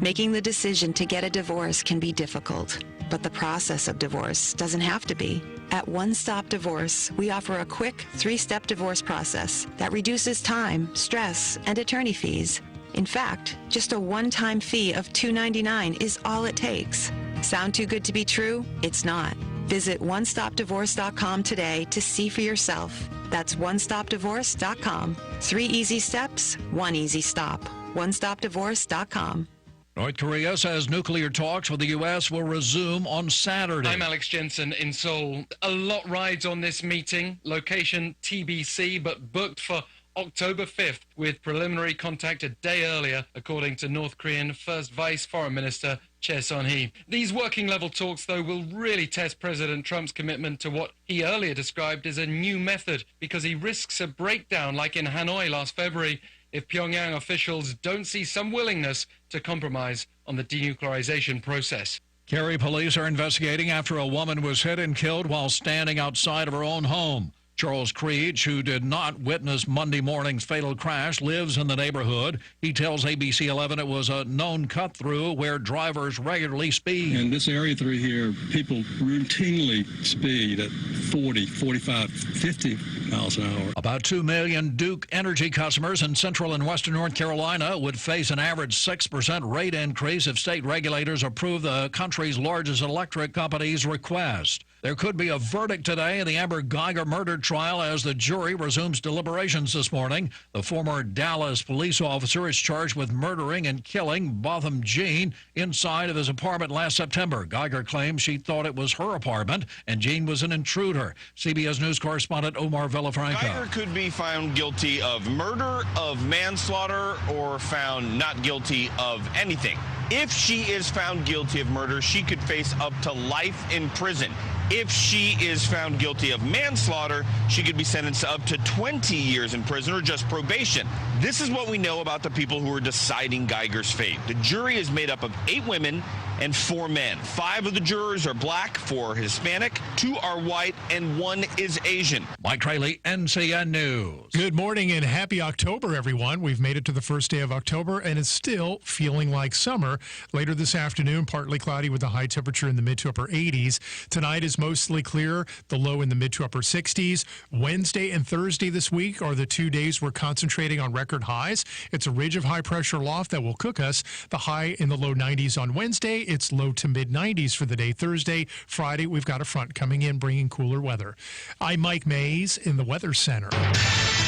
Speaker 15: Making the decision to get a divorce can be difficult, but the process of divorce doesn't have to be. At One Stop Divorce, we offer a quick 3-step divorce process that reduces time, stress, and attorney fees. In fact, just a one-time fee of $2.99 is all it takes. Sound too good to be true? It's not. Visit onestopdivorce.com today to see for yourself. That's onestopdivorce.com. 3 easy steps, 1 easy stop. onestopdivorce.com.
Speaker 10: North Korea says nuclear talks with the U.S. will resume on Saturday.
Speaker 16: I'm Alex Jensen in Seoul. A lot rides on this meeting. Location TBC, but booked for October 5th, with preliminary contact a day earlier, according to North Korean First Vice Foreign Minister Choi Son-hee. These working-level talks, though, will really test President Trump's commitment to what he earlier described as a new method, because he risks a breakdown like in Hanoi last February if Pyongyang officials don't see some willingness to compromise on the denuclearization process.
Speaker 10: Cary police are investigating after a woman was hit and killed while standing outside of her own home. Charles Creech, who did not witness Monday morning's fatal crash, lives in the neighborhood. He tells ABC 11 it was a known cut-through where drivers regularly speed.
Speaker 17: In this area through here, people routinely speed at 40, 45, 50 miles an hour.
Speaker 10: About 2 million Duke Energy customers in central and western North Carolina would face an average 6% rate increase if state regulators approve the country's largest electric company's request. There could be a verdict today in the Amber Geiger murder trial as the jury resumes deliberations this morning. The former Dallas police officer is charged with murdering and killing Botham Jean inside of his apartment last September. Geiger claims she thought it was her apartment and Jean was an intruder. CBS News correspondent Omar Villafranca.
Speaker 18: Geiger could be found guilty of murder, of manslaughter, or found not guilty of anything. If she is found guilty of murder, she could face up to life in prison. If she is found guilty of manslaughter, she could be sentenced to up to 20 years in prison or just probation. This is what we know about the people who are deciding Geiger's fate. The jury is made up of 8 women and 4 men. 5 of the jurors are black, 4 Hispanic, 2 are white, and 1 is Asian.
Speaker 10: Mike Trayley, NCN News.
Speaker 19: Good morning and happy October, everyone. We've made it to the first day of October, and it's still feeling like summer. Later this afternoon, partly cloudy with a high temperature in the mid to upper 80s. Tonight is mostly clear, the low in the mid to upper 60s. Wednesday and Thursday this week are the 2 days we're concentrating on record highs. It's a ridge of high pressure loft that will cook us. The high in the low 90s on Wednesday. It's low to mid 90s for the day. Thursday, Friday, we've got a front coming in bringing cooler weather. I'm Mike Mays in the Weather Center.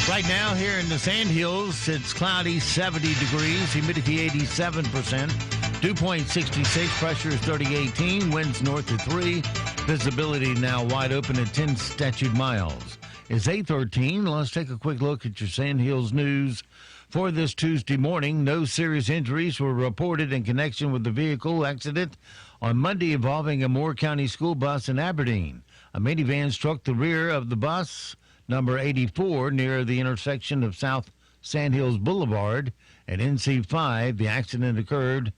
Speaker 1: Right now here in the Sandhills, it's cloudy, 70 degrees, humidity 87%, dew point 66, pressure is 3018, winds north to 3, visibility now wide open at 10 statute miles. It's 8:13. Let's take a quick look at your Sandhills news. For this Tuesday morning, no serious injuries were reported in connection with the vehicle accident on Monday involving a Moore County school bus in Aberdeen. A minivan struck the rear of the bus, number 84, near the intersection of South Sandhills Boulevard at NC5. The accident occurred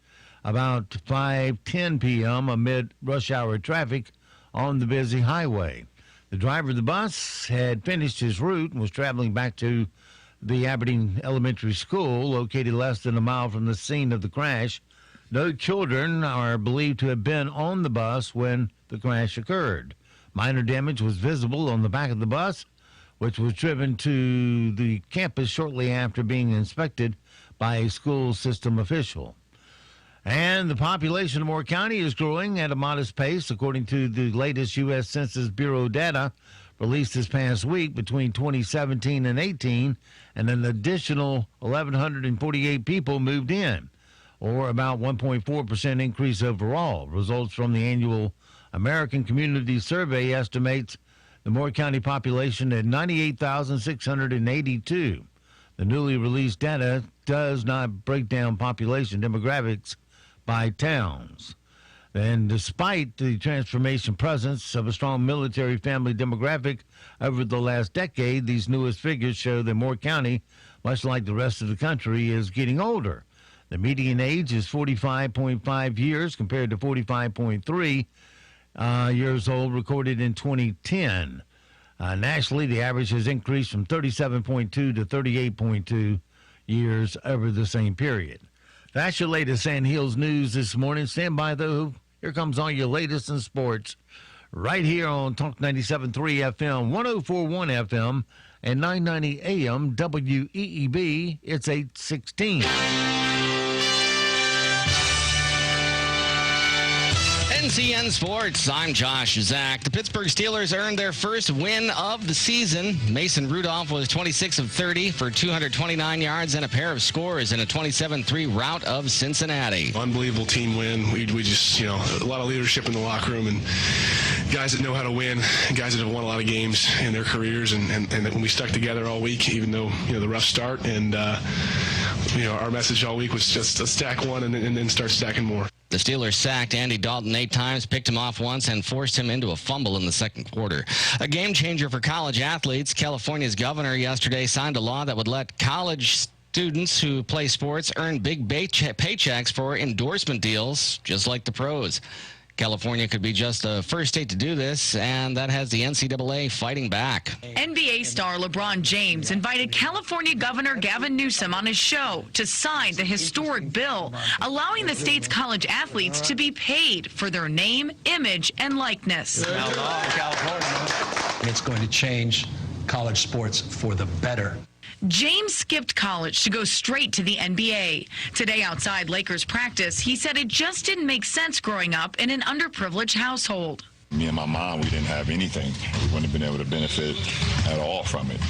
Speaker 1: about 5:10 p.m. amid rush hour traffic on the busy highway. The driver of the bus had finished his route and was traveling back to the Aberdeen Elementary School, located less than a mile from the scene of the crash. No children are believed to have been on the bus when the crash occurred. Minor damage was visible on the back of the bus, which was driven to the campus shortly after being inspected by a school system official. And the population of Moore County is growing at a modest pace, according to the latest U.S. Census Bureau data released this past week. Between 2017 and 18, and an additional 1,148 people moved in, or about 1.4% increase overall. Results from the annual American Community Survey estimates the Moore County population at 98,682. The newly released data does not break down population demographics by towns. And despite the transformation presence of a strong military family demographic over the last decade, these newest figures show that Moore County, much like the rest of the country, is getting older. The median age is 45.5 years compared to 45.3 years old recorded in 2010. Nationally, the average has increased from 37.2 to 38.2 years over the same period. That's your latest Sand Hills news this morning. Stand by, though. Here comes all your latest in sports right here on Talk 97.3 FM, 104.1 FM, and 990 AM WEEB. It's 8:16.
Speaker 5: NCN Sports, I'm Josh Zach. The Pittsburgh Steelers earned their first win of the season. Mason Rudolph was 26 of 30 for 229 yards and a pair of scores in a 27-3 rout of Cincinnati.
Speaker 20: Unbelievable team win. We just, a lot of leadership in the locker room and guys that know how to win, guys that have won a lot of games in their careers, and when we stuck together all week, even though, the rough start, and, our message all week was just to stack one and then start stacking more.
Speaker 5: The Steelers sacked Andy Dalton 8 times, picked him off once, and forced him into a fumble in the second quarter. A game changer for college athletes. California's governor yesterday signed a law that would let college students who play sports earn big paychecks for endorsement deals, just like the pros. California could be just the first state to do this, and that has the NCAA fighting back.
Speaker 21: NBA star LeBron James invited California Governor Gavin Newsom on his show to sign the historic bill, allowing the state's college athletes to be paid for their name, image, and likeness.
Speaker 23: It's going to change college sports for the better.
Speaker 21: James skipped college to go straight to the NBA. Today outside Lakers practice, he said it just didn't make sense growing up in an underprivileged household.
Speaker 24: Me and my mom, we didn't have anything. We wouldn't have been able to benefit at all from it.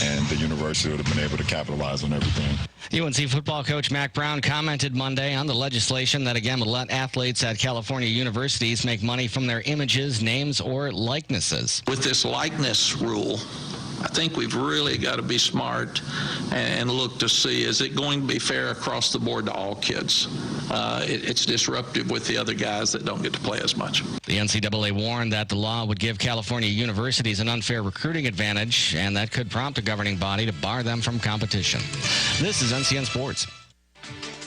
Speaker 24: And the university would have been able to capitalize on everything.
Speaker 5: UNC football coach Mack Brown commented Monday on the legislation that again would let athletes at California universities make money from their images, names, or likenesses.
Speaker 25: With this likeness rule, I think we've really got to be smart and look to see, is it going to be fair across the board to all kids? It's disruptive with the other guys that don't get to play as much.
Speaker 5: The NCAA warned that the law would give California universities an unfair recruiting advantage, and that could prompt a governing body to bar them from competition. This is NCN Sports.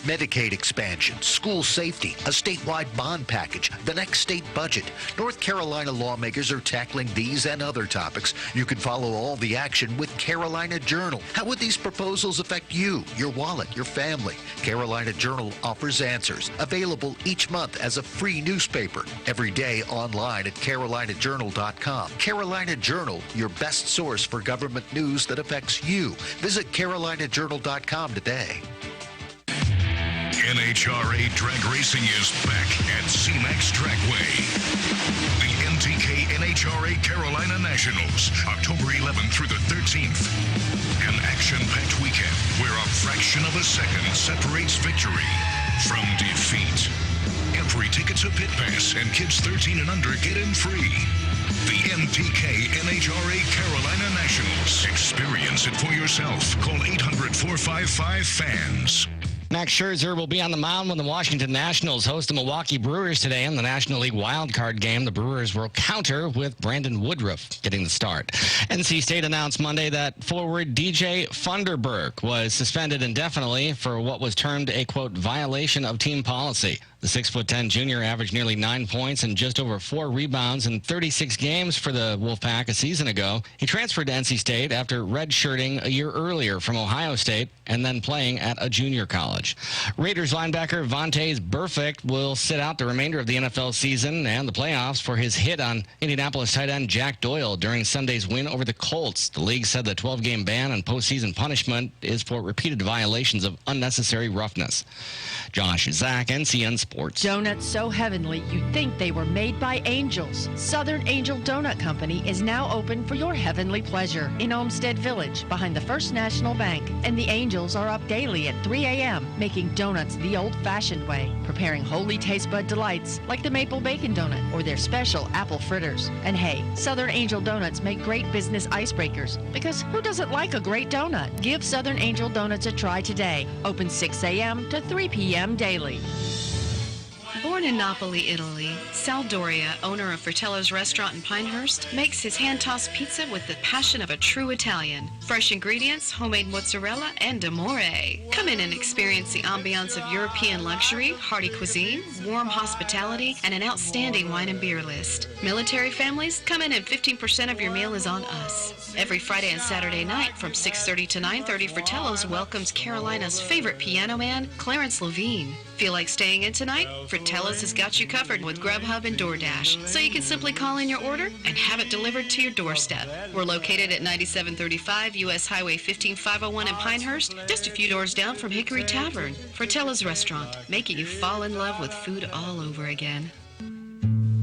Speaker 26: Medicaid expansion, school safety, a statewide bond package, the next state budget. North Carolina lawmakers are tackling these and other topics. You can follow all the action with Carolina Journal. How would these proposals affect you, your wallet, your family? Carolina Journal offers answers. Available each month as a free newspaper. Every day online at carolinajournal.com. Carolina Journal, your best source for government news that affects you. Visit carolinajournal.com today.
Speaker 3: NHRA drag racing is back at CMAX Dragway. The NTK NHRA Carolina Nationals, October 11th through the 13th. An action-packed weekend where a fraction of a second separates victory from defeat. Every ticket's a pit pass, and kids 13 and under get in free. The NTK NHRA Carolina Nationals. Experience it for yourself. Call 800-455-FANS.
Speaker 5: Max Scherzer will be on the mound when the Washington Nationals host the Milwaukee Brewers today in the National League wildcard game. The Brewers will counter with Brandon Woodruff getting the start. NC State announced Monday that forward DJ Funderburk was suspended indefinitely for what was termed a, quote, violation of team policy. The 6'10" junior averaged nearly 9 points and just over 4 rebounds in 36 games for the Wolfpack a season ago. He transferred to NC State after redshirting a year earlier from Ohio State and then playing at a junior college. Raiders linebacker Vontaze Burfict will sit out the remainder of the NFL season and the playoffs for his hit on Indianapolis tight end Jack Doyle during Sunday's win over the Colts. The league said the 12-game ban and postseason punishment is for repeated violations of unnecessary roughness. Josh Zach, NCN Sports.
Speaker 4: Donuts so heavenly you'd think they were made by angels. Southern Angel Donut Company is now open for your heavenly pleasure in Olmsted Village behind the First National Bank. And the angels are up daily at 3 a.m. making donuts the old-fashioned way, preparing holy taste bud delights like the maple bacon donut or their special apple fritters. And hey, Southern Angel Donuts make great business icebreakers because who doesn't like a great donut? Give Southern Angel Donuts a try today. Open 6 a.m. to 3 p.m. daily.
Speaker 7: Born in Napoli, Italy, Sal Doria, owner of Fratello's restaurant in Pinehurst, makes his hand-tossed pizza with the passion of a true Italian. Fresh ingredients, homemade mozzarella, and amore. Come in and experience the ambiance of European luxury, hearty cuisine, warm hospitality, and an outstanding wine and beer list. Military families, come in and 15% of your meal is on us. Every Friday and Saturday night from 6:30 to 9:30, Fratello's welcomes Carolina's favorite piano man, Clarence Levine. Feel like staying in tonight? Fratello's has got you covered with Grubhub and DoorDash, so you can simply call in your order and have it delivered to your doorstep. We're located at 9735 U.S. Highway 15501 in Pinehurst, just a few doors down from Hickory Tavern. Fratello's Restaurant, making you fall in love with food all over again.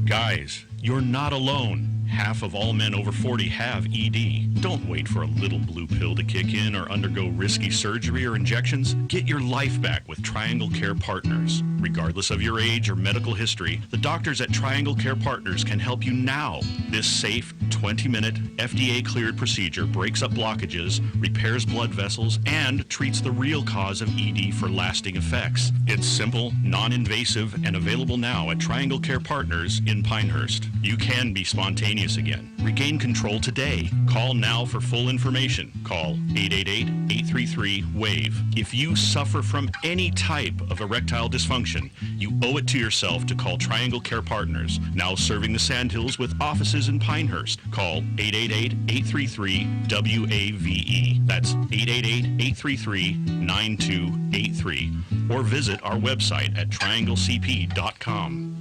Speaker 8: Guys, you're not alone. Half of all men over 40 have ED. Don't wait for a little blue pill to kick in or undergo risky surgery or injections. Get your life back with Triangle Care Partners. Regardless of your age or medical history, the doctors at Triangle Care Partners can help you now. This safe, 20-minute, FDA-cleared procedure breaks up blockages, repairs blood vessels, and treats the real cause of ED for lasting effects. It's simple, non-invasive, and available now at Triangle Care Partners in Pinehurst. You can be spontaneous again. Regain control today. Call now for full information. Call 888-833-WAVE. If you suffer from any type of erectile dysfunction, you owe it to yourself to call Triangle Care Partners, now serving the Sandhills with offices in Pinehurst. Call 888-833-WAVE. That's 888-833-9283. Or visit our website at trianglecp.com.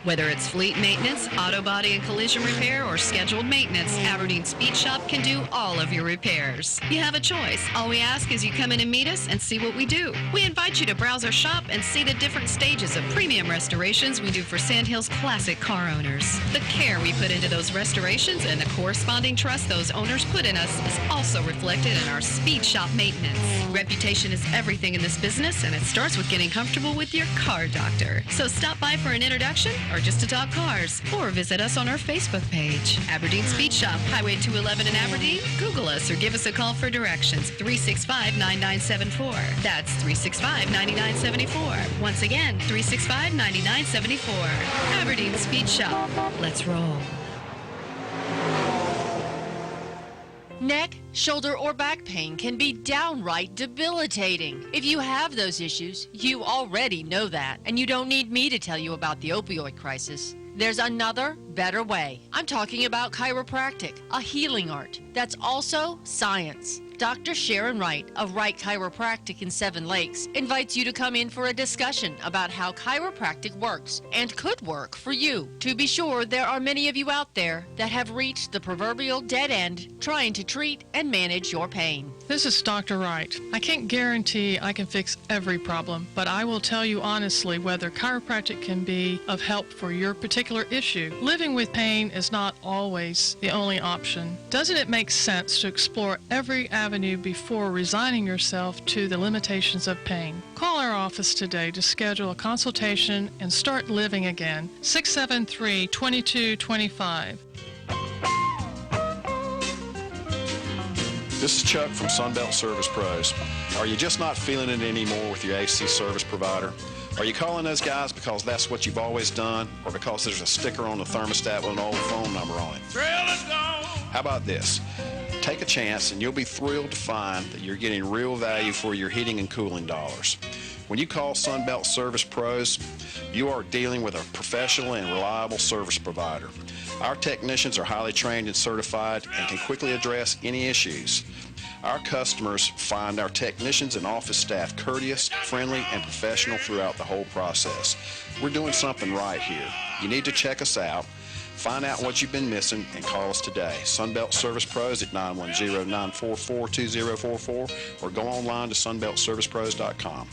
Speaker 7: Whether it's fleet maintenance, auto body and collision repair, or scheduled maintenance, Aberdeen Speed Shop can do all of your repairs. You have a choice. All we ask is you come in and meet us and see what we do. We invite you to browse our shop and see the different stages of premium restorations we do for Sandhills classic car owners. The care we put into those restorations and the corresponding trust those owners put in us is also reflected in our Speed Shop maintenance. Reputation is everything in this business, and it starts with getting comfortable with your car doctor. So stop by for an introduction or just to talk cars, or visit us on our Facebook page. Aberdeen Speed Shop, Highway 211 in Aberdeen. Google us or give us a call for directions, 365-9974. That's 365-9974. Once again, 365-9974. Aberdeen Speed Shop. Let's roll.
Speaker 4: Neck, shoulder, or back pain can be downright debilitating. If you have those issues, you already know that, and you don't need me to tell you about the opioid crisis. There's another, better way. I'm talking about chiropractic, a healing art that's also science. Dr. Sharon Wright of Wright Chiropractic in Seven Lakes invites you to come in for a discussion about how chiropractic works and could work for you. To be sure, there are many of you out there that have reached the proverbial dead end trying to treat and manage your pain.
Speaker 9: This is Dr. Wright. I can't guarantee I can fix every problem, but I will tell you honestly whether chiropractic can be of help for your particular issue. Living with pain is not always the only option. Doesn't it make sense to explore every avenue before resigning yourself to the limitations of pain? Call our office today to schedule a consultation and start living again. 673-2225.
Speaker 11: This is Chuck from Sunbelt Service Pros. Are you just not feeling it anymore with your AC service provider? Are you calling those guys because that's what you've always done, or because there's a sticker on the thermostat with an old phone number on it? How about this? Take a chance and you'll be thrilled to find that you're getting real value for your heating and cooling dollars. When you call Sunbelt Service Pros, you are dealing with a professional and reliable service provider. Our technicians are highly trained and certified and can quickly address any issues. Our customers find our technicians and office staff courteous, friendly, and professional throughout the whole process. We're doing something right here. You need to check us out. Find out what you've been missing and call us today. Sunbelt Service Pros at 910-944-2044 or go online to sunbeltservicepros.com.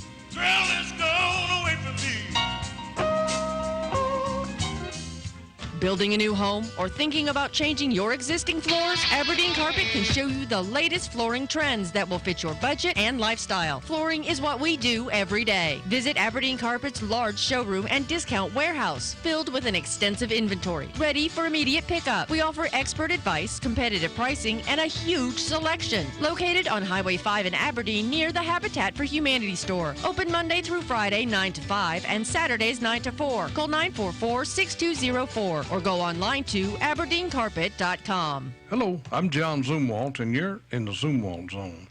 Speaker 4: Building a new home or thinking about changing your existing floors? Aberdeen Carpet can show you the latest flooring trends that will fit your budget and lifestyle. Flooring is what we do every day. Visit Aberdeen Carpet's large showroom and discount warehouse filled with an extensive inventory, ready for immediate pickup. We offer expert advice, competitive pricing, and a huge selection. Located on Highway 5 in Aberdeen near the Habitat for Humanity store. Open Monday through Friday 9 to 5 and Saturdays 9 to 4. Call 944-6204. Or go online to aberdeencarpet.com.
Speaker 2: Hello, I'm John Zumwalt, and you're in the Zumwalt Zone.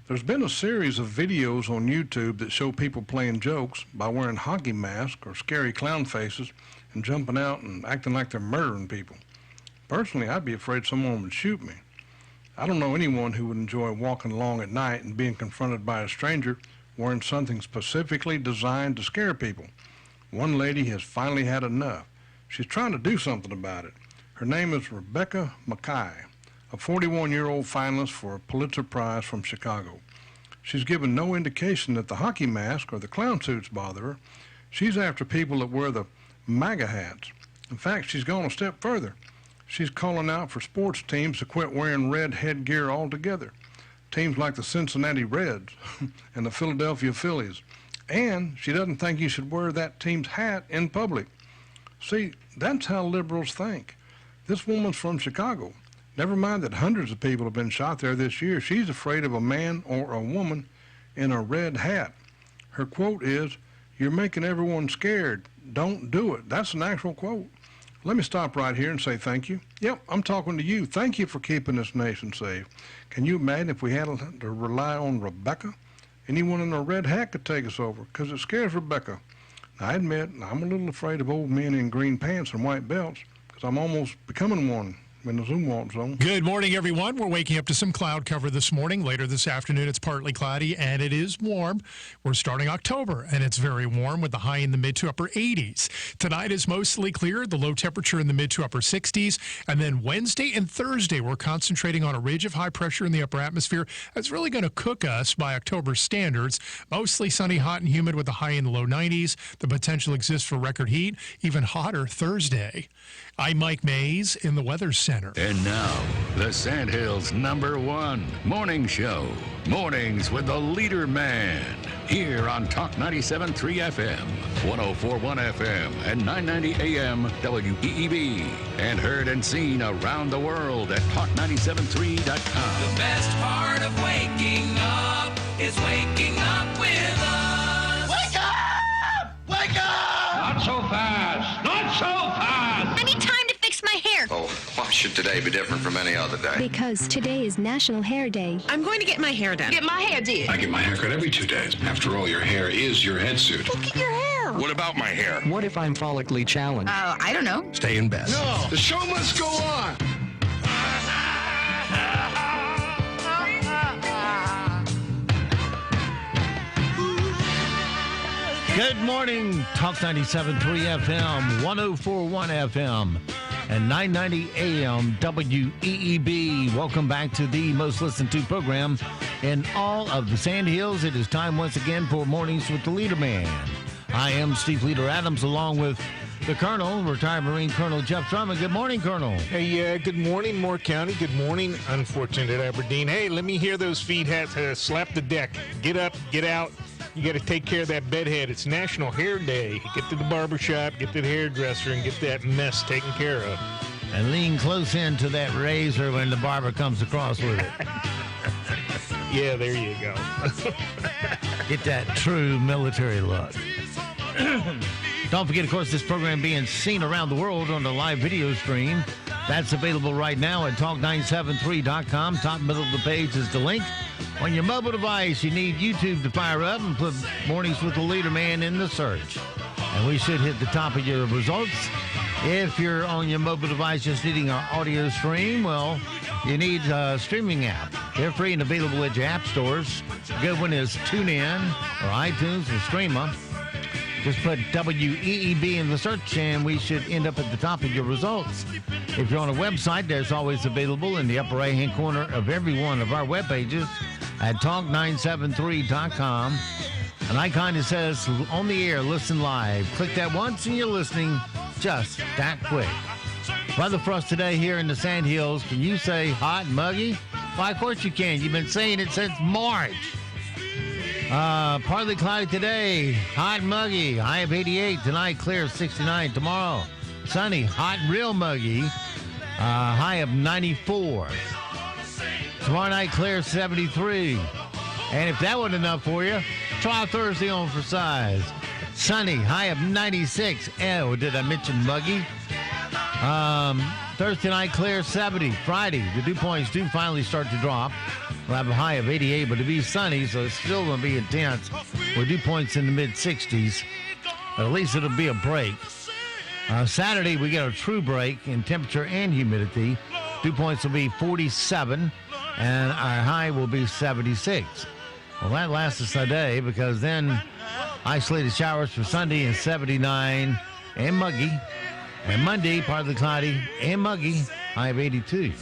Speaker 2: There's been a series of videos on YouTube that show people playing jokes by wearing hockey masks or scary clown faces and jumping out and acting like they're murdering people. Personally, I'd be afraid someone would shoot me. I don't know anyone who would enjoy walking along at night and being confronted by a stranger wearing something specifically designed to scare people. One lady has finally had enough. She's trying to do something about it. Her name is Rebecca Mackay, a 41-year-old finalist for a Pulitzer Prize from Chicago. She's given no indication that the hockey mask or the clown suits bother her. She's after people that wear the MAGA hats. In fact, she's gone a step further. She's calling out for sports teams to quit wearing red headgear altogether. Teams like the Cincinnati Reds and the Philadelphia Phillies. And she doesn't think you should wear that team's hat in public. See, that's how liberals think. This woman's from Chicago. Never mind that hundreds of people have been shot there this year. She's afraid of a man or a woman in a red hat. Her quote is, "You're making everyone scared. Don't do it." That's an actual quote. Let me stop right here and say thank you. Yep, I'm talking to you. Thank you for keeping this nation safe. Can you imagine if we had to rely on Rebecca? Anyone in a red hat could take us over because it scares Rebecca. I admit I'm a little afraid of old men in green pants and white belts because I'm almost becoming one in the Zumwalt Zone.
Speaker 19: Good morning, everyone. We're waking up to some cloud cover this morning. Later this afternoon, it's partly cloudy, and it is warm. We're starting October, and it's very warm with the high in the mid to upper 80s. Tonight is mostly clear, the low temperature in the mid to upper 60s. And then Wednesday and Thursday, we're concentrating on a ridge of high pressure in the upper atmosphere. That's really going to cook us by October standards. Mostly sunny, hot, and humid with a high in the low 90s. The potential exists for record heat, even hotter Thursday. I'm Mike Mays in the Weather Center.
Speaker 3: And now, the Sandhills' #1 morning show. Mornings with the Leader Man. Here on Talk 97.3 FM, 104.1 FM, and 990 AM WEEB. And heard and seen around the world at talk973.com.
Speaker 6: The best part of waking up is waking up with us. Wake up! Wake up!
Speaker 12: Not so fast! Not so fast!
Speaker 13: I need time to fix my hair.
Speaker 14: Oh, why should today be different from any other day?
Speaker 13: Because today is National Hair Day. I'm going to get my hair done. Get my hair did.
Speaker 12: I get my hair cut every 2 days. After all, your hair is your head suit.
Speaker 13: Look at your hair.
Speaker 14: What about my hair?
Speaker 22: What if I'm follically challenged?
Speaker 13: I don't know.
Speaker 14: Stay in bed.
Speaker 12: No, the show must go on.
Speaker 1: Good morning, Talk 97.3 FM, 104.1 FM, and 990 AM WEEB. Welcome back to the most listened to program in all of the Sandhills. It is time once again for Mornings with the Leader Man. I am Steve Leader Adams, along with the Colonel, retired Marine Colonel Jeff Drummond. Good morning, Colonel.
Speaker 27: Hey, good morning, Moore County. Good morning, unfortunate Aberdeen. Hey, let me hear those feet hats slap the deck. Get up, get out. You got to take care of that bedhead. It's National Hair Day. Get to the barbershop, get to the hairdresser, and get that mess taken care of.
Speaker 1: And lean close into that razor when the barber comes across with it.
Speaker 27: Yeah, there you go.
Speaker 1: Get that true military look. Don't forget, of course, this program being seen around the world on the live video stream. That's available right now at talk973.com. Top middle of the page is the link. On your mobile device, you need YouTube to fire up and put Mornings with the Leader Man in the search. And we should hit the top of your results. If you're on your mobile device just needing our audio stream, well, you need a streaming app. They're free and available at your app stores. A good one is TuneIn or iTunes or Streama. Just put WEEB in the search, and we should end up at the top of your results. If you're on a website, there's always available in the upper right-hand corner of every one of our web pages at talk973.com. An icon that says, on the air, listen live. Click that once, and you're listening just that quick. Weather for us today here in the Sand Hills. Can you say hot and muggy? Why, of course you can. You've been saying it since March. Partly cloudy today, hot and muggy, high of 88. Tonight, clear 69. Tomorrow, sunny, hot and real muggy, high of 94. Tomorrow night, clear 73. And if that wasn't enough for you, try Thursday on for size. Sunny, high of 96. Oh, did I mention muggy? Thursday night, clear 70. Friday, the dew points do finally start to drop. We'll have a high of 88, but it'll be sunny, so it's still going to be intense with dew points in the mid-60s. But at least it'll be a break. Saturday, we get a true break in temperature and humidity. Dew points will be 47, and our high will be 76. Well, that lasts us a day because then isolated showers for Sunday and 79 and muggy. And Monday, partly cloudy and muggy, high of 82.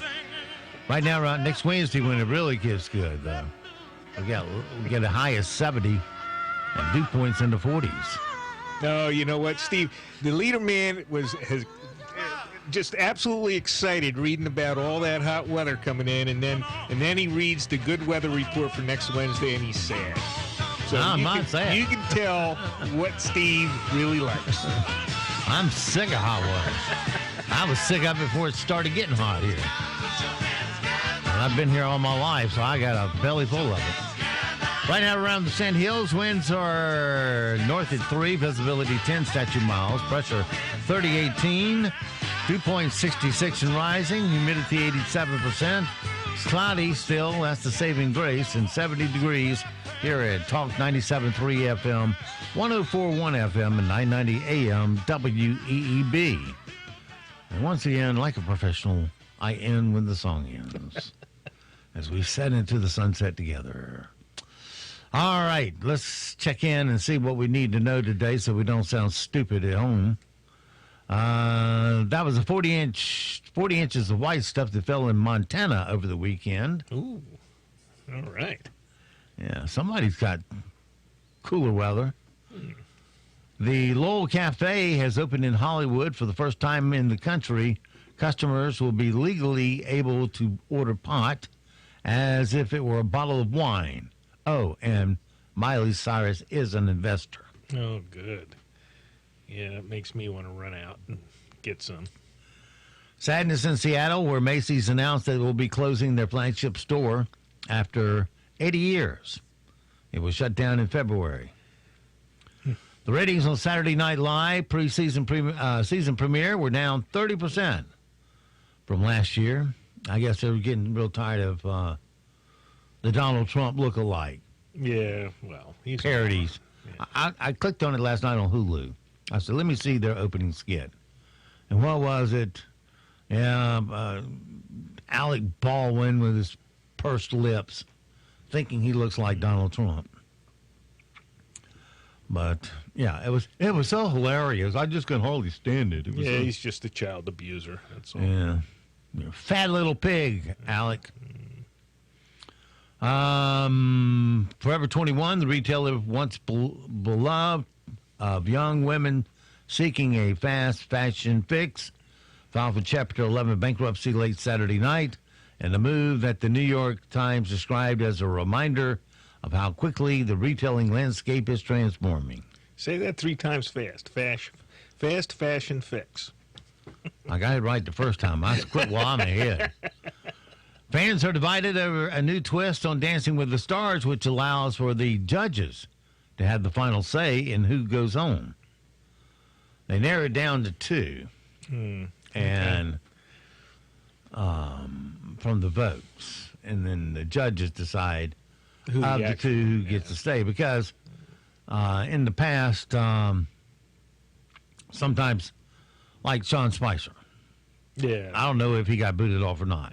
Speaker 1: Right now, around next Wednesday, when it really gets good, we get a high of 70 and dew points in the 40s.
Speaker 27: No, you know what, Steve? The leader man has just absolutely excited reading about all that hot weather coming in, and then he reads the good weather report for next Wednesday, and he's sad. So
Speaker 1: I'm not sad.
Speaker 27: You can tell what Steve really likes.
Speaker 1: I'm sick of hot weather. I was sick of it before it started getting hot here. And I've been here all my life, so I got a belly full of it. Right now around the Sand Hills, winds are north at 3, visibility 10 statute miles, pressure 3018, dew point 66 and rising, humidity 87%. It's cloudy still, that's the saving grace, and 70 degrees here at Talk 97.3 FM, 104.1 FM, and 990 AM WEEB. And once again, like a professional, I end when the song ends. As we set into the sunset together. All right, let's check in and see what we need to know today so we don't sound stupid at home. That was a 40 inches of white stuff that fell in Montana over the weekend.
Speaker 27: Ooh, all right.
Speaker 1: Yeah, somebody's got cooler weather. The Lowell Cafe has opened in Hollywood for the first time in the country. Customers will be legally able to order pot as if it were a bottle of wine. Oh, and Miley Cyrus is an investor.
Speaker 27: Oh, good. Yeah, that makes me want to run out and get some.
Speaker 1: Sadness in Seattle, where Macy's announced that it will be closing their flagship store after 80 years. It was shut down in February. The ratings on Saturday Night Live season premiere were down 30% from last year. I guess they were getting real tired of the Donald Trump look-alike.
Speaker 27: Yeah, well, he's
Speaker 1: parodies.
Speaker 27: Yeah.
Speaker 1: I clicked on it last night on Hulu. I said, let me see their opening skit. And what was it? Yeah, Alec Baldwin with his pursed lips, thinking he looks like Donald Trump. But yeah, it was so hilarious. I just couldn't hardly stand it.
Speaker 27: Yeah, he's just a child abuser. That's all.
Speaker 1: Yeah, you're a fat little pig, Alec. Forever 21, the retailer once beloved of young women seeking a fast fashion fix, filed for Chapter 11 bankruptcy late Saturday night, and a move that the New York Times described as a reminder of how quickly the retailing landscape is transforming.
Speaker 27: Say that 3 times fast. Fast fashion fix.
Speaker 1: I got it right the first time. I quit while I'm ahead. Fans are divided over a new twist on Dancing with the Stars, which allows for the judges to have the final say in who goes home. They narrowed it down to 2. And from the votes, and then the judges decide
Speaker 27: Who
Speaker 1: of the
Speaker 27: actually-
Speaker 1: two who gets to stay. Because in the past, sometimes, like Sean Spicer,
Speaker 27: Yeah.
Speaker 1: I don't know if he got booted off or not.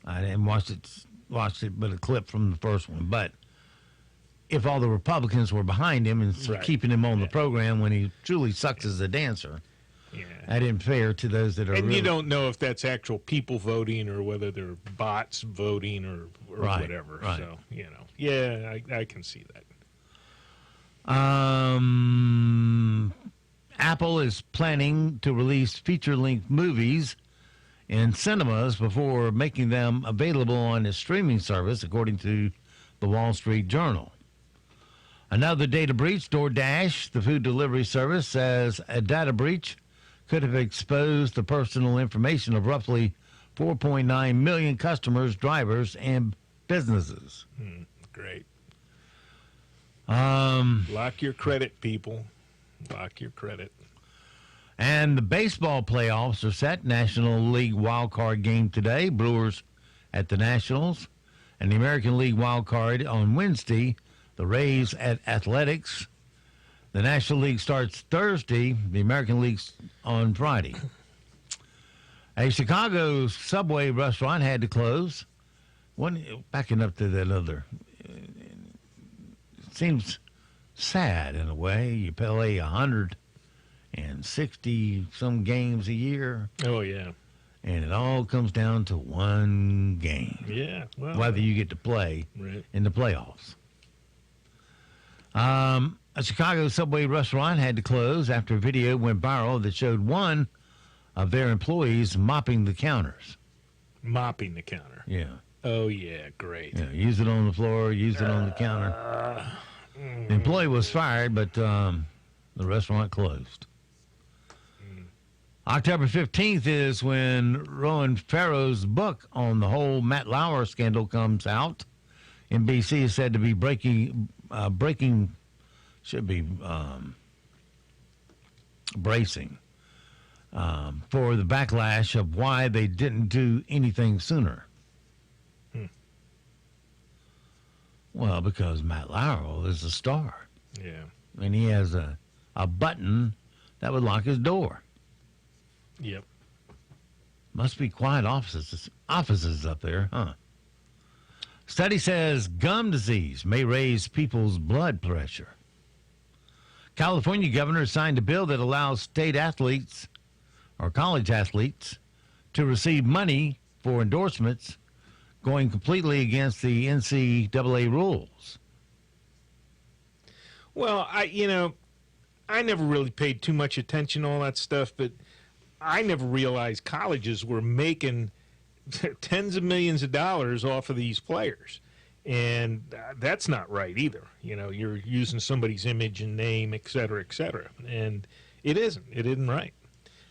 Speaker 1: I didn't watch it, but a clip from the first one. But if all the Republicans were behind him and
Speaker 27: Right.
Speaker 1: keeping him on the program when he truly sucks as a dancer, that isn't fair to those that are.
Speaker 27: And
Speaker 1: really,
Speaker 27: you don't know if that's actual people voting or whether they're bots voting or
Speaker 1: Right,
Speaker 27: whatever.
Speaker 1: right.
Speaker 27: So, yeah, I can see that.
Speaker 1: Apple is planning to release feature-length movies in cinemas before making them available on its streaming service, according to the Wall Street Journal. Another data breach. DoorDash, the food delivery service, says a data breach could have exposed the personal information of roughly 4.9 million customers, drivers, and businesses.
Speaker 27: Great.
Speaker 1: Um,
Speaker 27: Lock your credit, people. Lock your credit.
Speaker 1: And the baseball playoffs are set. National League wild card game today. Brewers at the Nationals. And the American League wild card on Wednesday. The Rays at Athletics. The National League starts Thursday. The American League's on Friday. A Chicago Subway restaurant had to close. Backing up to that other. It seems sad in a way. You play 160 some games a year.
Speaker 27: Oh, yeah.
Speaker 1: And it all comes down to one game.
Speaker 27: Yeah. Well,
Speaker 1: whether you get to play in the playoffs. A Chicago Subway restaurant had to close after a video went viral that showed one of their employees mopping the counters.
Speaker 27: Mopping the counter.
Speaker 1: Yeah.
Speaker 27: Oh, yeah. Great.
Speaker 1: Yeah, use it on the floor, use it on the counter. The employee was fired, but the restaurant closed. October 15th is when Rowan Farrow's book on the whole Matt Lauer scandal comes out. NBC is said to be bracing for the backlash of why they didn't do anything sooner. Well, because Matt Lauer is a star.
Speaker 27: Yeah.
Speaker 1: And he has a button that would lock his door.
Speaker 27: Yep.
Speaker 1: Must be quiet offices up there, huh? Study says gum disease may raise people's blood pressure. California governor signed a bill that allows state athletes or college athletes to receive money for endorsements, going completely against the NCAA rules.
Speaker 27: Well, I never really paid too much attention to all that stuff, but I never realized colleges were making tens of millions of dollars off of these players. And that's not right either. You're using somebody's image and name, et cetera, and it isn't right.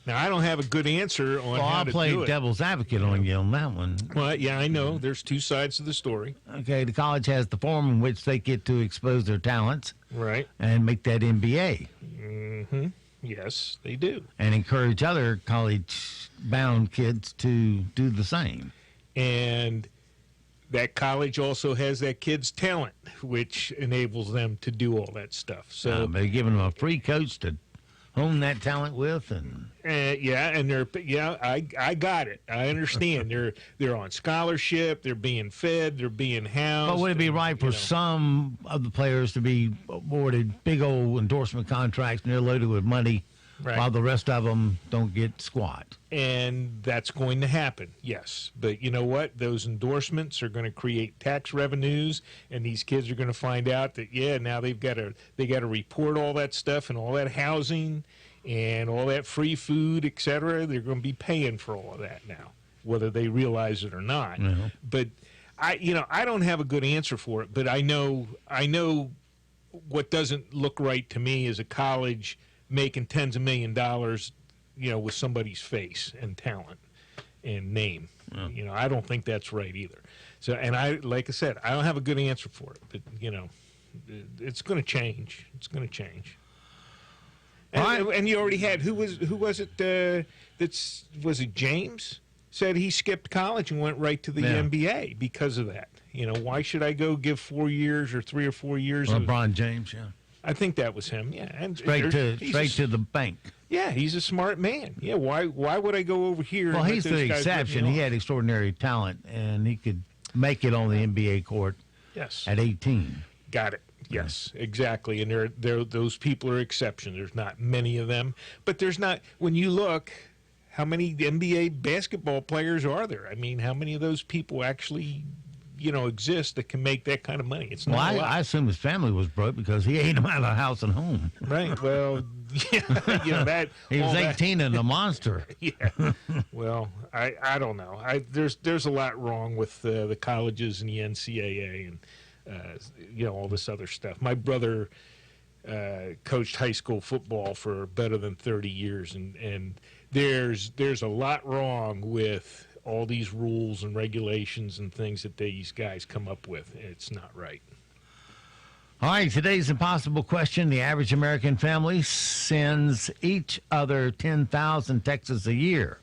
Speaker 27: Now, I don't have a good answer on how to do it.
Speaker 1: I'll play devil's advocate on you on that one.
Speaker 27: Well, yeah, I know. There's two sides to the story.
Speaker 1: Okay, the college has the forum in which they get to expose their talents.
Speaker 27: Right.
Speaker 1: And make that NBA.
Speaker 27: Mm-hmm. Yes, they do.
Speaker 1: And encourage other college-bound kids to do the same.
Speaker 27: And that college also has that kid's talent, which enables them to do all that stuff. So
Speaker 1: they're giving them a free coach to hone that talent with, and
Speaker 27: I got it. I understand. They're on scholarship. They're being fed. They're being housed.
Speaker 1: But would it be right for some of the players to be awarded big old endorsement contracts and they're loaded with money, while the rest of them don't get squat?
Speaker 27: And that's going to happen, yes. But you know what? Those endorsements are going to create tax revenues, and these kids are going to find out that now they got to report all that stuff and all that housing and all that free food, et cetera. They're going to be paying for all of that now, whether they realize it or not.
Speaker 1: Mm-hmm.
Speaker 27: But I don't have a good answer for it. But I know what doesn't look right to me is a college making tens of $millions of dollars, with somebody's face and talent and name.
Speaker 1: Yeah.
Speaker 27: I don't think that's right either. So, and like I said, I don't have a good answer for it, but it's going to change. It's going to change. And you already had who was it? Was it James? said he skipped college and went right to the NBA because of that. Why should I go give 4 years or 3 or 4 years?
Speaker 1: LeBron James, yeah.
Speaker 27: I think that was him, yeah. And
Speaker 1: straight to the bank.
Speaker 27: Yeah, he's a smart man. Yeah, why would I go over here?
Speaker 1: Well, he's the exception. He had extraordinary talent, and he could make it on the NBA court at 18.
Speaker 27: Got it. Yes, exactly. And those people are exceptions. There's not many of them. But there's not, when you look, how many NBA basketball players are there? I mean, how many of those people actually exist that can make that kind of money? It's not a lot.
Speaker 1: I assume his family was broke because he ate them out of house and home.
Speaker 27: Right. Well, that
Speaker 1: he was 18 and a monster.
Speaker 27: Yeah. Well, I don't know. There's a lot wrong with the colleges and the NCAA and all this other stuff. My brother coached high school football for better than 30 years, and there's a lot wrong with all these rules and regulations and things that these guys come up with. It's not right.
Speaker 1: All right, today's impossible question. The average American family sends each other 10,000 texts a year.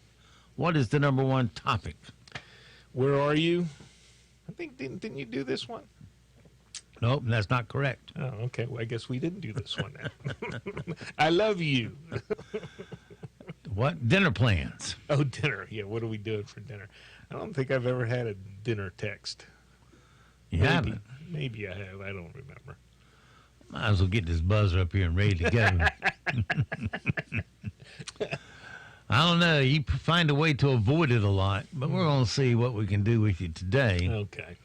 Speaker 1: What is the number one topic?
Speaker 27: Where are you? I think, didn't you do this one?
Speaker 1: Nope, that's not correct.
Speaker 27: Oh, okay. Well, I guess we didn't do this one now. I love you.
Speaker 1: What? Dinner plans.
Speaker 27: Oh, dinner. Yeah, what are we doing for dinner? I don't think I've ever had a dinner text.
Speaker 1: You haven't?
Speaker 27: Maybe I have. I don't remember.
Speaker 1: Might as well get this buzzer up here and ready to go. I don't know. You find a way to avoid it a lot, but we're going to see what we can do with you today.
Speaker 27: Okay.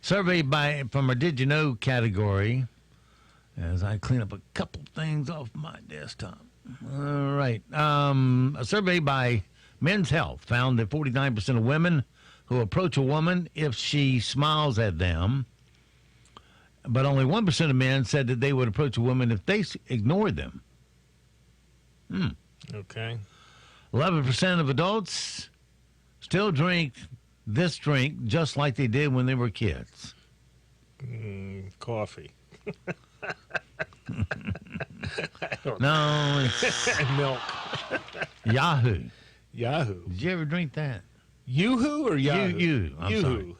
Speaker 1: Survey from our Did You Know category, as I clean up a couple things off my desktop. All right. A survey by Men's Health found that 49% of women who approach a woman if she smiles at them, but only 1% of men said that they would approach a woman if they ignored them.
Speaker 27: Okay.
Speaker 1: 11% of adults still drink this drink just like they did when they were kids.
Speaker 27: Coffee.
Speaker 1: No, it's
Speaker 27: milk.
Speaker 1: Yahoo.
Speaker 27: Yahoo.
Speaker 1: Did you ever drink that?
Speaker 27: Yoo-hoo or Yahoo?
Speaker 1: Yoo-hoo. I'm sorry.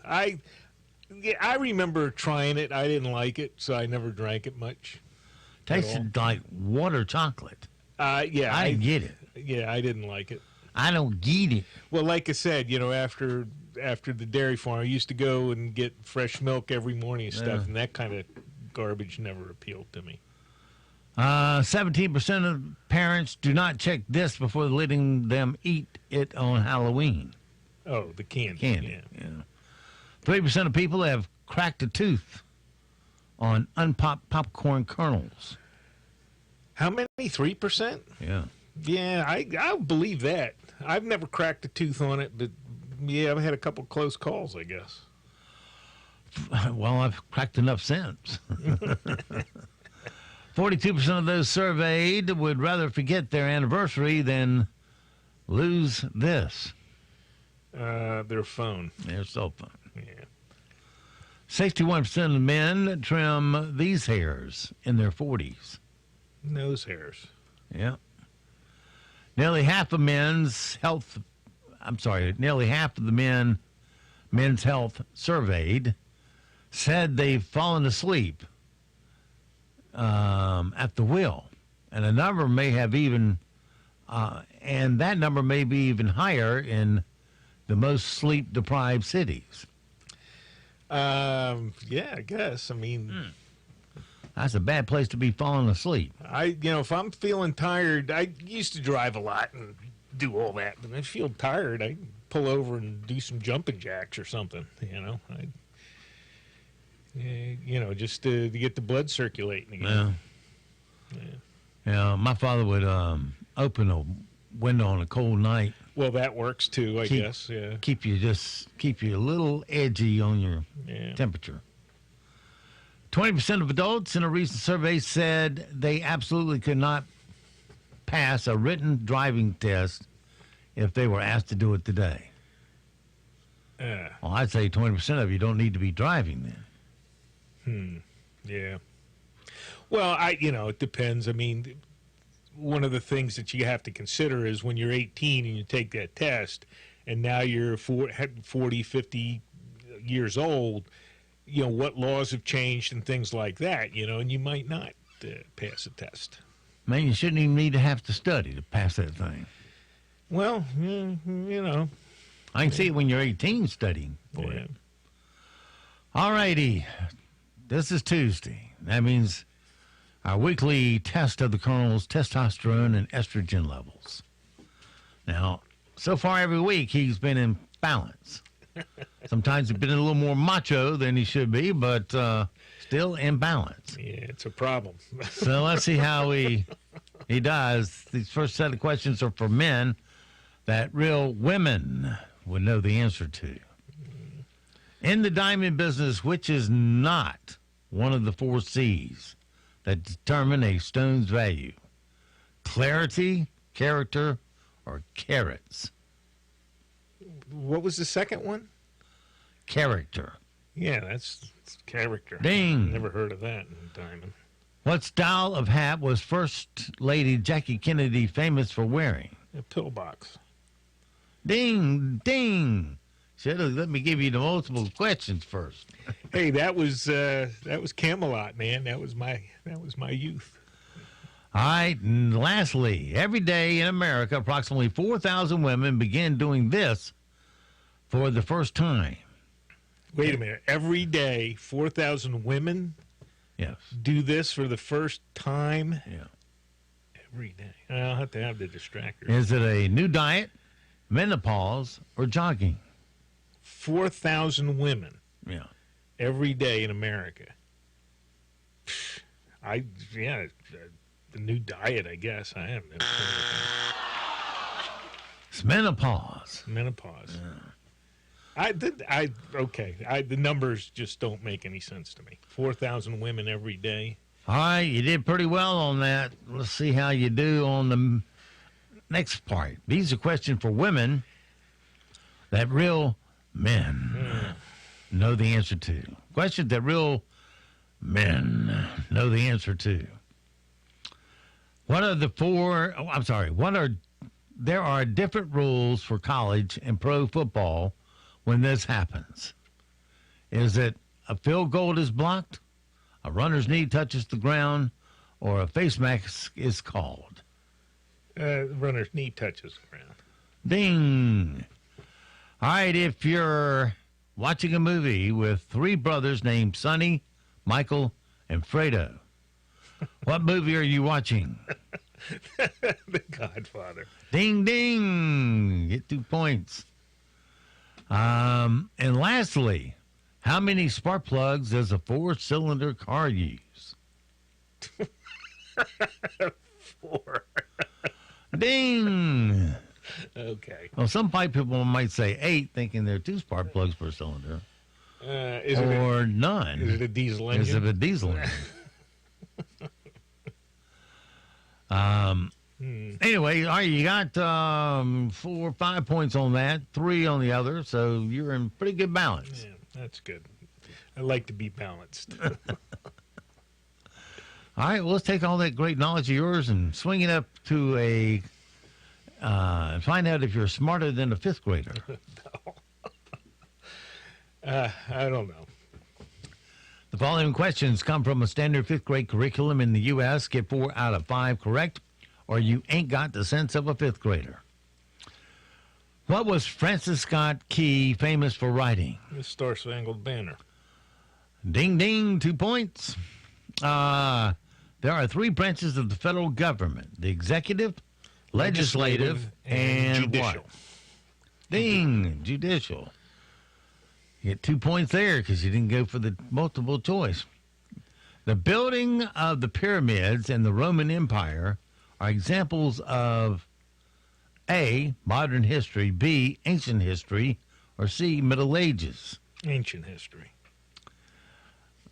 Speaker 27: I remember trying it. I didn't like it, so I never drank it much.
Speaker 1: Tasted like water chocolate.
Speaker 27: Yeah.
Speaker 1: I didn't get it.
Speaker 27: Yeah, I didn't like it.
Speaker 1: I don't get it.
Speaker 27: Well, like I said, after the dairy farm, I used to go and get fresh milk every morning and stuff, and that kind of garbage never appealed to me.
Speaker 1: 17% of parents do not check this before letting them eat it on Halloween.
Speaker 27: Oh, the candy.
Speaker 1: Yeah. 3% of people have cracked a tooth on unpopped popcorn kernels.
Speaker 27: How many? 3%?
Speaker 1: Yeah.
Speaker 27: Yeah, I believe that. I've never cracked a tooth on it, but yeah, I've had a couple close calls, I guess.
Speaker 1: Well, I've cracked enough since. 42% of those surveyed would rather forget their anniversary than lose this.
Speaker 27: Their phone.
Speaker 1: Their cell phone.
Speaker 27: Yeah.
Speaker 1: 61% of men trim these hairs in their 40s.
Speaker 27: Nose hairs.
Speaker 1: Yeah. Nearly half of the men's health surveyed said they've fallen asleep at the wheel. And a number may have even, and that number may be even higher in the most sleep-deprived cities.
Speaker 27: Yeah, I guess. I mean...
Speaker 1: That's a bad place to be falling asleep.
Speaker 27: If I'm feeling tired, I used to drive a lot and do all that. But I feel tired, I pull over and do some jumping jacks or something. Just to get the blood circulating again.
Speaker 1: Yeah. My father would open a window on a cold night.
Speaker 27: Well, that works too, I guess. Yeah.
Speaker 1: Keep you a little edgy on your temperature. 20% of adults in a recent survey said they absolutely could not pass a written driving test if they were asked to do it today. Well, I'd say 20% of you don't need to be driving then.
Speaker 27: Yeah. Well, it depends. I mean, one of the things that you have to consider is when you're 18 and you take that test and now you're 40, 50 years old, what laws have changed and things like that, and you might not pass a test.
Speaker 1: Man, you shouldn't even need to have to study to pass that thing.
Speaker 27: Well,
Speaker 1: I can see it when you're 18 studying for it. All righty. This is Tuesday. That means our weekly test of the Colonel's testosterone and estrogen levels. Now, so far every week he's been in balance. Sometimes he's been a little more macho than he should be, but still in balance.
Speaker 27: Yeah, it's a problem.
Speaker 1: So let's see how he does. These first set of questions are for men that real women would know the answer to. In the diamond business, which is not one of the 4 C's that determine a stone's value? Clarity, character, or carats?
Speaker 27: What was the second one?
Speaker 1: Character.
Speaker 27: Yeah, that's character.
Speaker 1: Ding.
Speaker 27: Never heard of that in diamond.
Speaker 1: What style of hat was First Lady Jackie Kennedy famous for wearing?
Speaker 27: A pillbox.
Speaker 1: Ding, ding. Should have let me give you the multiple questions first.
Speaker 27: Hey, that was Camelot, man. That was my youth.
Speaker 1: All right, and lastly, every day in America, approximately 4,000 women begin doing this for the first time.
Speaker 27: Wait a minute. Every day, 4,000 women do this for the first time?
Speaker 1: Yeah.
Speaker 27: Every day. I'll have to have the distractor.
Speaker 1: Is it a new diet, menopause, or jogging?
Speaker 27: 4,000 women.
Speaker 1: Yeah.
Speaker 27: Every day in America. The new diet, I guess. I haven't.
Speaker 1: It's menopause.
Speaker 27: Menopause. Yeah. The numbers just don't make any sense to me. 4,000 women every day.
Speaker 1: All right, you did pretty well on that. Let's see how you do on the next part. These are questions for women that real men know the answer to. Questions that real men know the answer to. There are different rules for college and pro football when this happens. Is it a field goal is blocked, a runner's knee touches the ground, or a face mask is called?
Speaker 27: Runner's knee touches the ground.
Speaker 1: Ding. All right, if you're watching a movie with 3 brothers named Sonny, Michael, and Fredo, what movie are you watching?
Speaker 27: The Godfather.
Speaker 1: Ding, ding. Get 2 points. And lastly, how many spark plugs does a 4-cylinder car use?
Speaker 27: 4.
Speaker 1: Ding.
Speaker 27: Okay.
Speaker 1: Well, some pipe people might say 8, thinking there are 2 spark plugs per cylinder. None.
Speaker 27: Is it a diesel engine?
Speaker 1: Is it a diesel engine? Anyway, all right, you got 4 or 5 points on that, 3 on the other, so you're in pretty good balance.
Speaker 27: Yeah, that's good. I like to be balanced.
Speaker 1: All right, well, let's take all that great knowledge of yours and swing it up to a find out if you're smarter than a 5th grader.
Speaker 27: I don't know.
Speaker 1: The following questions come from a standard 5th grade curriculum in the U.S. Get 4 out of 5 correct, or you ain't got the sense of a 5th grader. What was Francis Scott Key famous for writing?
Speaker 27: The Star Spangled Banner.
Speaker 1: Ding, ding, 2 points. There are 3 branches of the federal government: the executive, legislative, and
Speaker 27: judicial.
Speaker 1: What? Ding, judicial. You get 2 points there because you didn't go for the multiple choice. The building of the pyramids in the Roman Empire are examples of A, modern history, B, ancient history, or C, Middle Ages.
Speaker 27: Ancient history.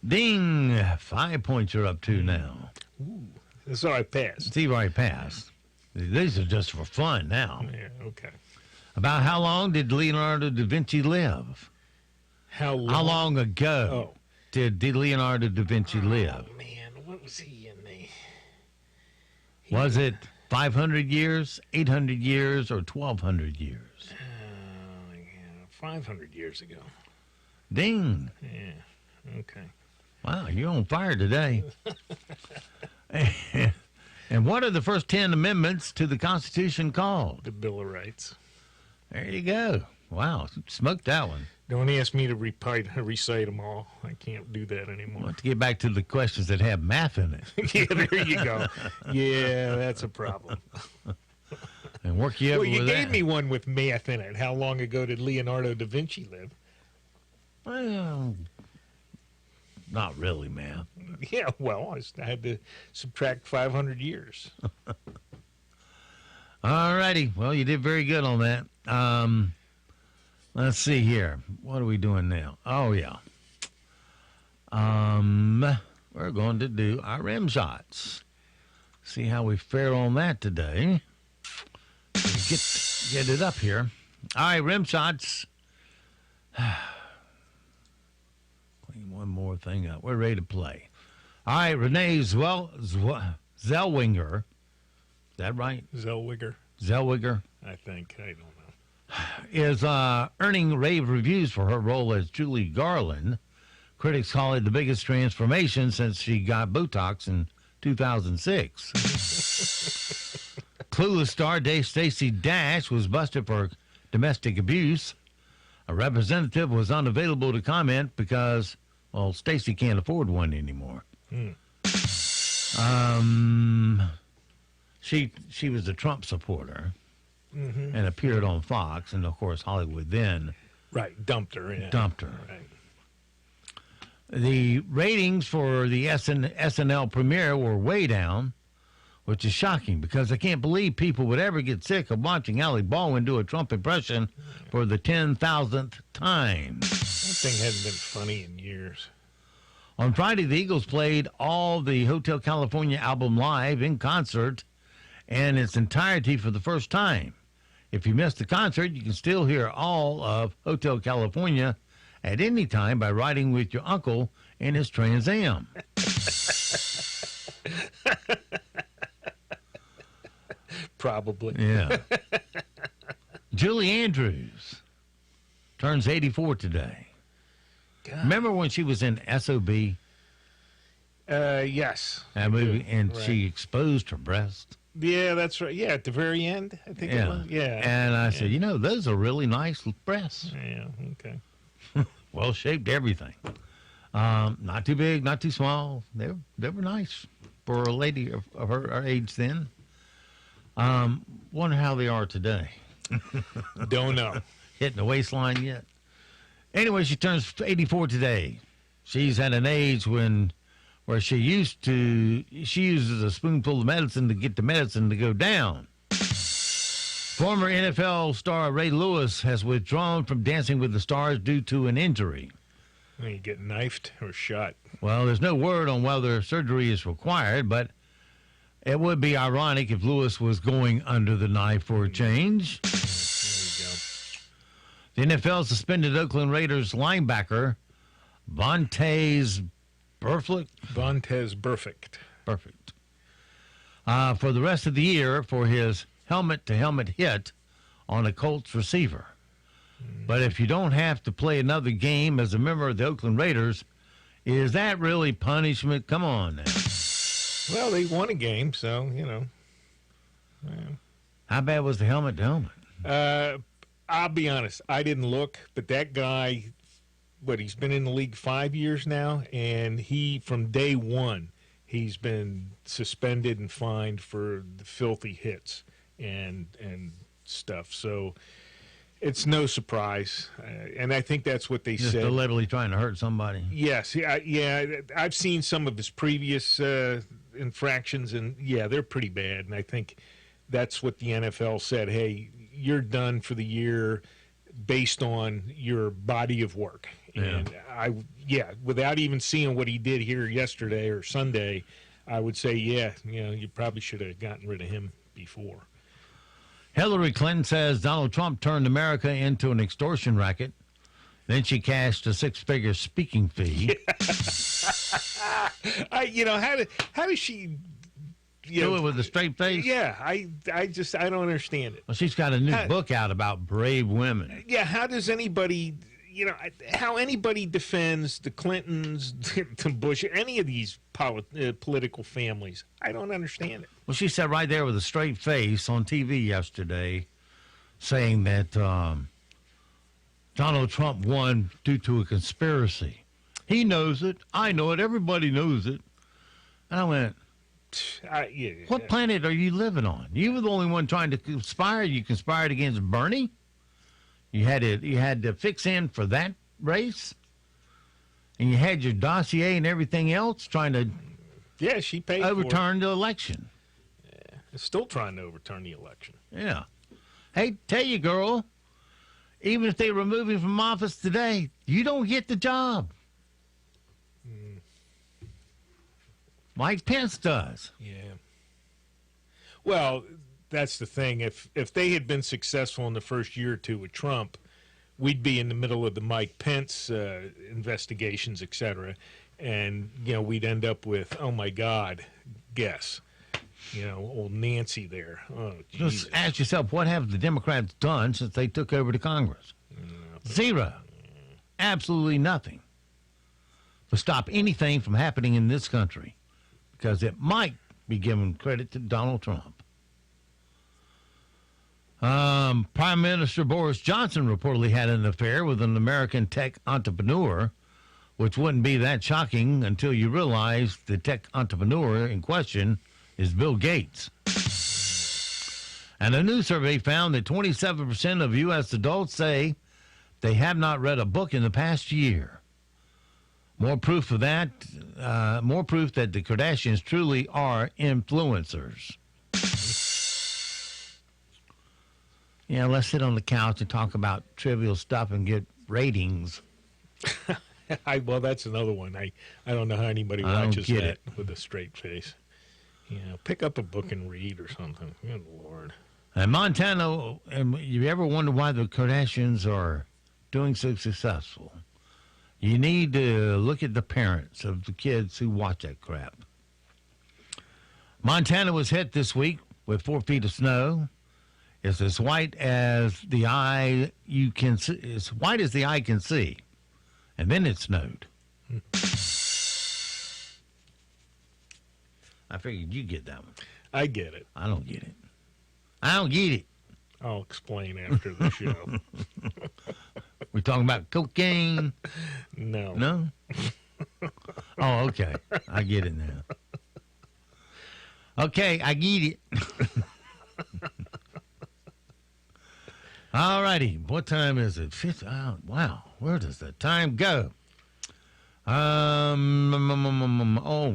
Speaker 1: Ding, 5 points you're up to now.
Speaker 27: Ooh, that's all right, passed.
Speaker 1: Steve already passed. These are just for fun now.
Speaker 27: Yeah, okay.
Speaker 1: About how long did Leonardo da Vinci live?
Speaker 27: How
Speaker 1: long ago did Leonardo da Vinci live?
Speaker 27: Oh, man, what was he in the...
Speaker 1: Was it 500 years, 800 years, or 1,200 years?
Speaker 27: 500 years ago.
Speaker 1: Ding.
Speaker 27: Yeah. Okay.
Speaker 1: Wow, you're on fire today. And what are the first 10 amendments to the Constitution called?
Speaker 27: The Bill of Rights.
Speaker 1: There you go. Wow, smoked that one.
Speaker 27: Don't ask me to recite them all. I can't do that anymore.
Speaker 1: Well, to get back to the questions that have math in it.
Speaker 27: Yeah, there you go. Yeah, that's a problem.
Speaker 1: And work you up with that.
Speaker 27: Well, you gave me one with math in it. How long ago did Leonardo da Vinci live?
Speaker 1: Well, not really, man.
Speaker 27: Yeah, well, I had to subtract 500 years.
Speaker 1: All righty. Well, you did very good on that. Let's see here. What are we doing now? Oh, yeah. We're going to do our rim shots. See how we fare on that today. Get it up here. All right, rim shots. Clean one more thing up. We're ready to play. All right, Renee Zellweger. Is that right? Zellweger.
Speaker 27: I think. I don't know.
Speaker 1: Is earning rave reviews for her role as Julie Garland. Critics call it the biggest transformation since she got Botox in 2006. Clueless star Stacey Dash was busted for domestic abuse. A representative was unavailable to comment because, well, Stacey can't afford one anymore. She was a Trump supporter. Mm-hmm. And appeared on Fox, and of course Hollywood then
Speaker 27: dumped her. Yeah.
Speaker 1: Dumped her.
Speaker 27: Right.
Speaker 1: The ratings for the SNL premiere were way down, which is shocking because I can't believe people would ever get sick of watching Alec Baldwin do a Trump impression for the 10,000th time.
Speaker 27: That thing hasn't been funny in years.
Speaker 1: On Friday, the Eagles played all the Hotel California album live in concert and its entirety for the first time. If you missed the concert, you can still hear all of Hotel California at any time by riding with your uncle in his Trans Am.
Speaker 27: Probably.
Speaker 1: Yeah. Julie Andrews turns 84 today. God. Remember when she was in SOB?
Speaker 27: Yes.
Speaker 1: That movie, and she exposed her breast.
Speaker 27: Yeah, that's right. Yeah, at the very end, I think it was. Yeah.
Speaker 1: And I said, those are really nice breasts.
Speaker 27: Yeah, okay.
Speaker 1: Well shaped, everything. Not too big, not too small. They were nice for a lady of her age then. Wonder how they are today.
Speaker 27: Don't know.
Speaker 1: Hitting the waistline yet. Anyway, she turns 84 today. She's at an age where she uses a spoonful of medicine to get the medicine to go down. Former NFL star Ray Lewis has withdrawn from Dancing with the Stars due to an injury.
Speaker 27: You get knifed or shot.
Speaker 1: Well, there's no word on whether surgery is required, but it would be ironic if Lewis was going under the knife for a change. There you go. The NFL suspended Oakland Raiders linebacker Vontaze
Speaker 27: Burfict.
Speaker 1: Perfect. For the rest of the year for his helmet-to-helmet hit on a Colts receiver. But if you don't have to play another game as a member of the Oakland Raiders, is that really punishment? Come on now.
Speaker 27: Well, they won a game, so, Yeah.
Speaker 1: How bad was the helmet-to-helmet?
Speaker 27: I'll be honest. I didn't look, but that guy... he's been in the league 5 years now, and from day one, he's been suspended and fined for the filthy hits and stuff. So it's no surprise, and I think that's what they
Speaker 1: Just
Speaker 27: said.
Speaker 1: deliberately trying to hurt somebody.
Speaker 27: Yes, yeah. I've seen some of his previous infractions, and they're pretty bad. And I think that's what the NFL said. Hey, you're done for the year based on your body of work. And without even seeing what he did here yesterday or Sunday, I would say, you probably should have gotten rid of him before.
Speaker 1: Hillary Clinton says Donald Trump turned America into an extortion racket. Then she cashed a six-figure speaking fee.
Speaker 27: How does she
Speaker 1: do it with a straight face?
Speaker 27: Yeah, I don't understand it.
Speaker 1: Well, she's got a new book out about brave women.
Speaker 27: Yeah, how does anybody, how anybody defends the Clintons, the Bush, any of these political families? I don't understand it.
Speaker 1: Well, she sat right there with a straight face on TV yesterday saying that Donald Trump won due to a conspiracy. He knows it. I know it. Everybody knows it. And I went, what planet are you living on? You were the only one trying to conspire. You conspired against Bernie. You had to fix in for that race, and you had your dossier and everything else trying to.
Speaker 27: Yeah, she paid
Speaker 1: overturn the election.
Speaker 27: Yeah, still trying to overturn the election.
Speaker 1: Yeah. Hey, tell you, girl, even if they remove him from office today, you don't get the job. Mike Pence does.
Speaker 27: Yeah. Well, that's the thing. If they had been successful in the first year or two with Trump, we'd be in the middle of the Mike Pence investigations, et cetera. And, we'd end up with, oh, my God, guess. Old Nancy there. Oh, Jesus.
Speaker 1: Just ask yourself, what have the Democrats done since they took over the Congress? Zero. Absolutely nothing to stop anything from happening in this country, because it might be given credit to Donald Trump. Prime Minister Boris Johnson reportedly had an affair with an American tech entrepreneur, which wouldn't be that shocking until you realize the tech entrepreneur in question is Bill Gates. And a new survey found that 27% of U.S. adults say they have not read a book in the past year. More proof of that, more proof that the Kardashians truly are influencers. Yeah, let's sit on the couch and talk about trivial stuff and get ratings.
Speaker 27: Well, that's another one. I don't know how anybody watches that with a straight face. Pick up a book and read or something. Good Lord.
Speaker 1: And Montana, you ever wonder why the Kardashians are doing so successful? You need to look at the parents of the kids who watch that crap. Montana was hit this week with 4 feet of snow. It's as white as the eye you can see. As white as the eye can see. And then it snowed. I figured you get that one.
Speaker 27: I get it.
Speaker 1: I don't get it. I don't get it.
Speaker 27: I'll explain after the show.
Speaker 1: We're talking about cocaine.
Speaker 27: No.
Speaker 1: No? Oh, okay. I get it now. Okay, I get it. All righty. What time is it? Wow. Where does the time go?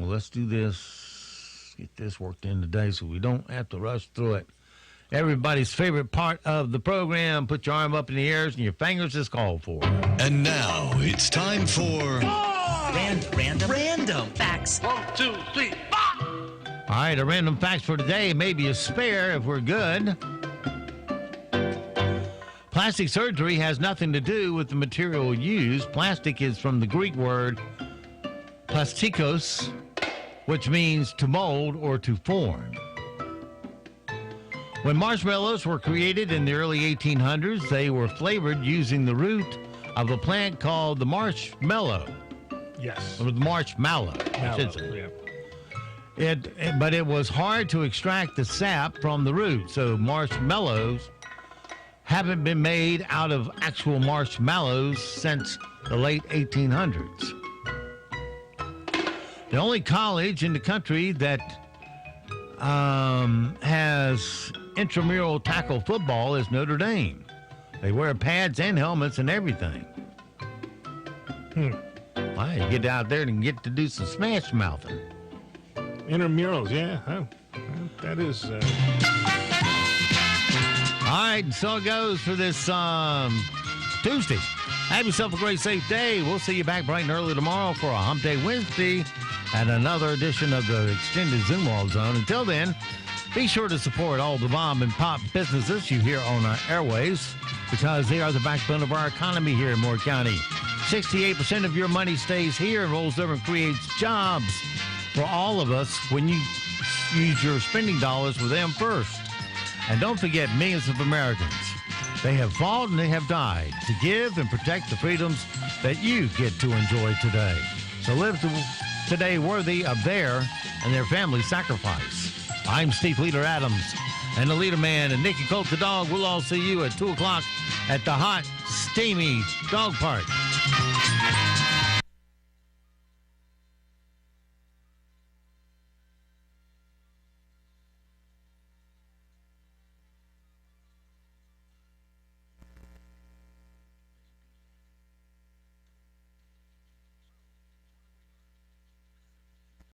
Speaker 1: Let's do this. Get this worked in today so we don't have to rush through it. Everybody's favorite part of the program. Put your arm up in the air and your fingers is called for.
Speaker 10: And now it's time for
Speaker 6: Random facts. 1, 2, 3, 4.
Speaker 1: All right, a random fact for today. Maybe a spare if we're good. Plastic surgery has nothing to do with the material used. Plastic is from the Greek word plastikos, which means to mold or to form. When marshmallows were created in the early 1800s, they were flavored using the root of a plant called the marshmallow.
Speaker 27: Yes.
Speaker 1: Or the marshmallow, I should say.
Speaker 27: Yeah.
Speaker 1: But it was hard to extract the sap from the root, so marshmallows haven't been made out of actual marshmallows since the late 1800s. The only college in the country that has intramural tackle football is Notre Dame. They wear pads and helmets and everything. Well, you get out there and get to do some smash mouthing.
Speaker 27: Intramurals, yeah. That is...
Speaker 1: All right, and so it goes for this Tuesday. Have yourself a great, safe day. We'll see you back bright and early tomorrow for a Hump Day Wednesday and another edition of the Extended Zoom World Zone. Until then, be sure to support all the mom and pop businesses you hear on our airways because they are the backbone of our economy here in Moore County. 68% of your money stays here and rolls over and creates jobs for all of us when you use your spending dollars with them first. And don't forget millions of Americans. They have fought and they have died to give and protect the freedoms that you get to enjoy today. So live today worthy of their and their family's sacrifice. I'm Steve Leader Adams, and the Leader Man and Nikki Colt the dog. We'll all see you at 2 o'clock at the hot, steamy dog park.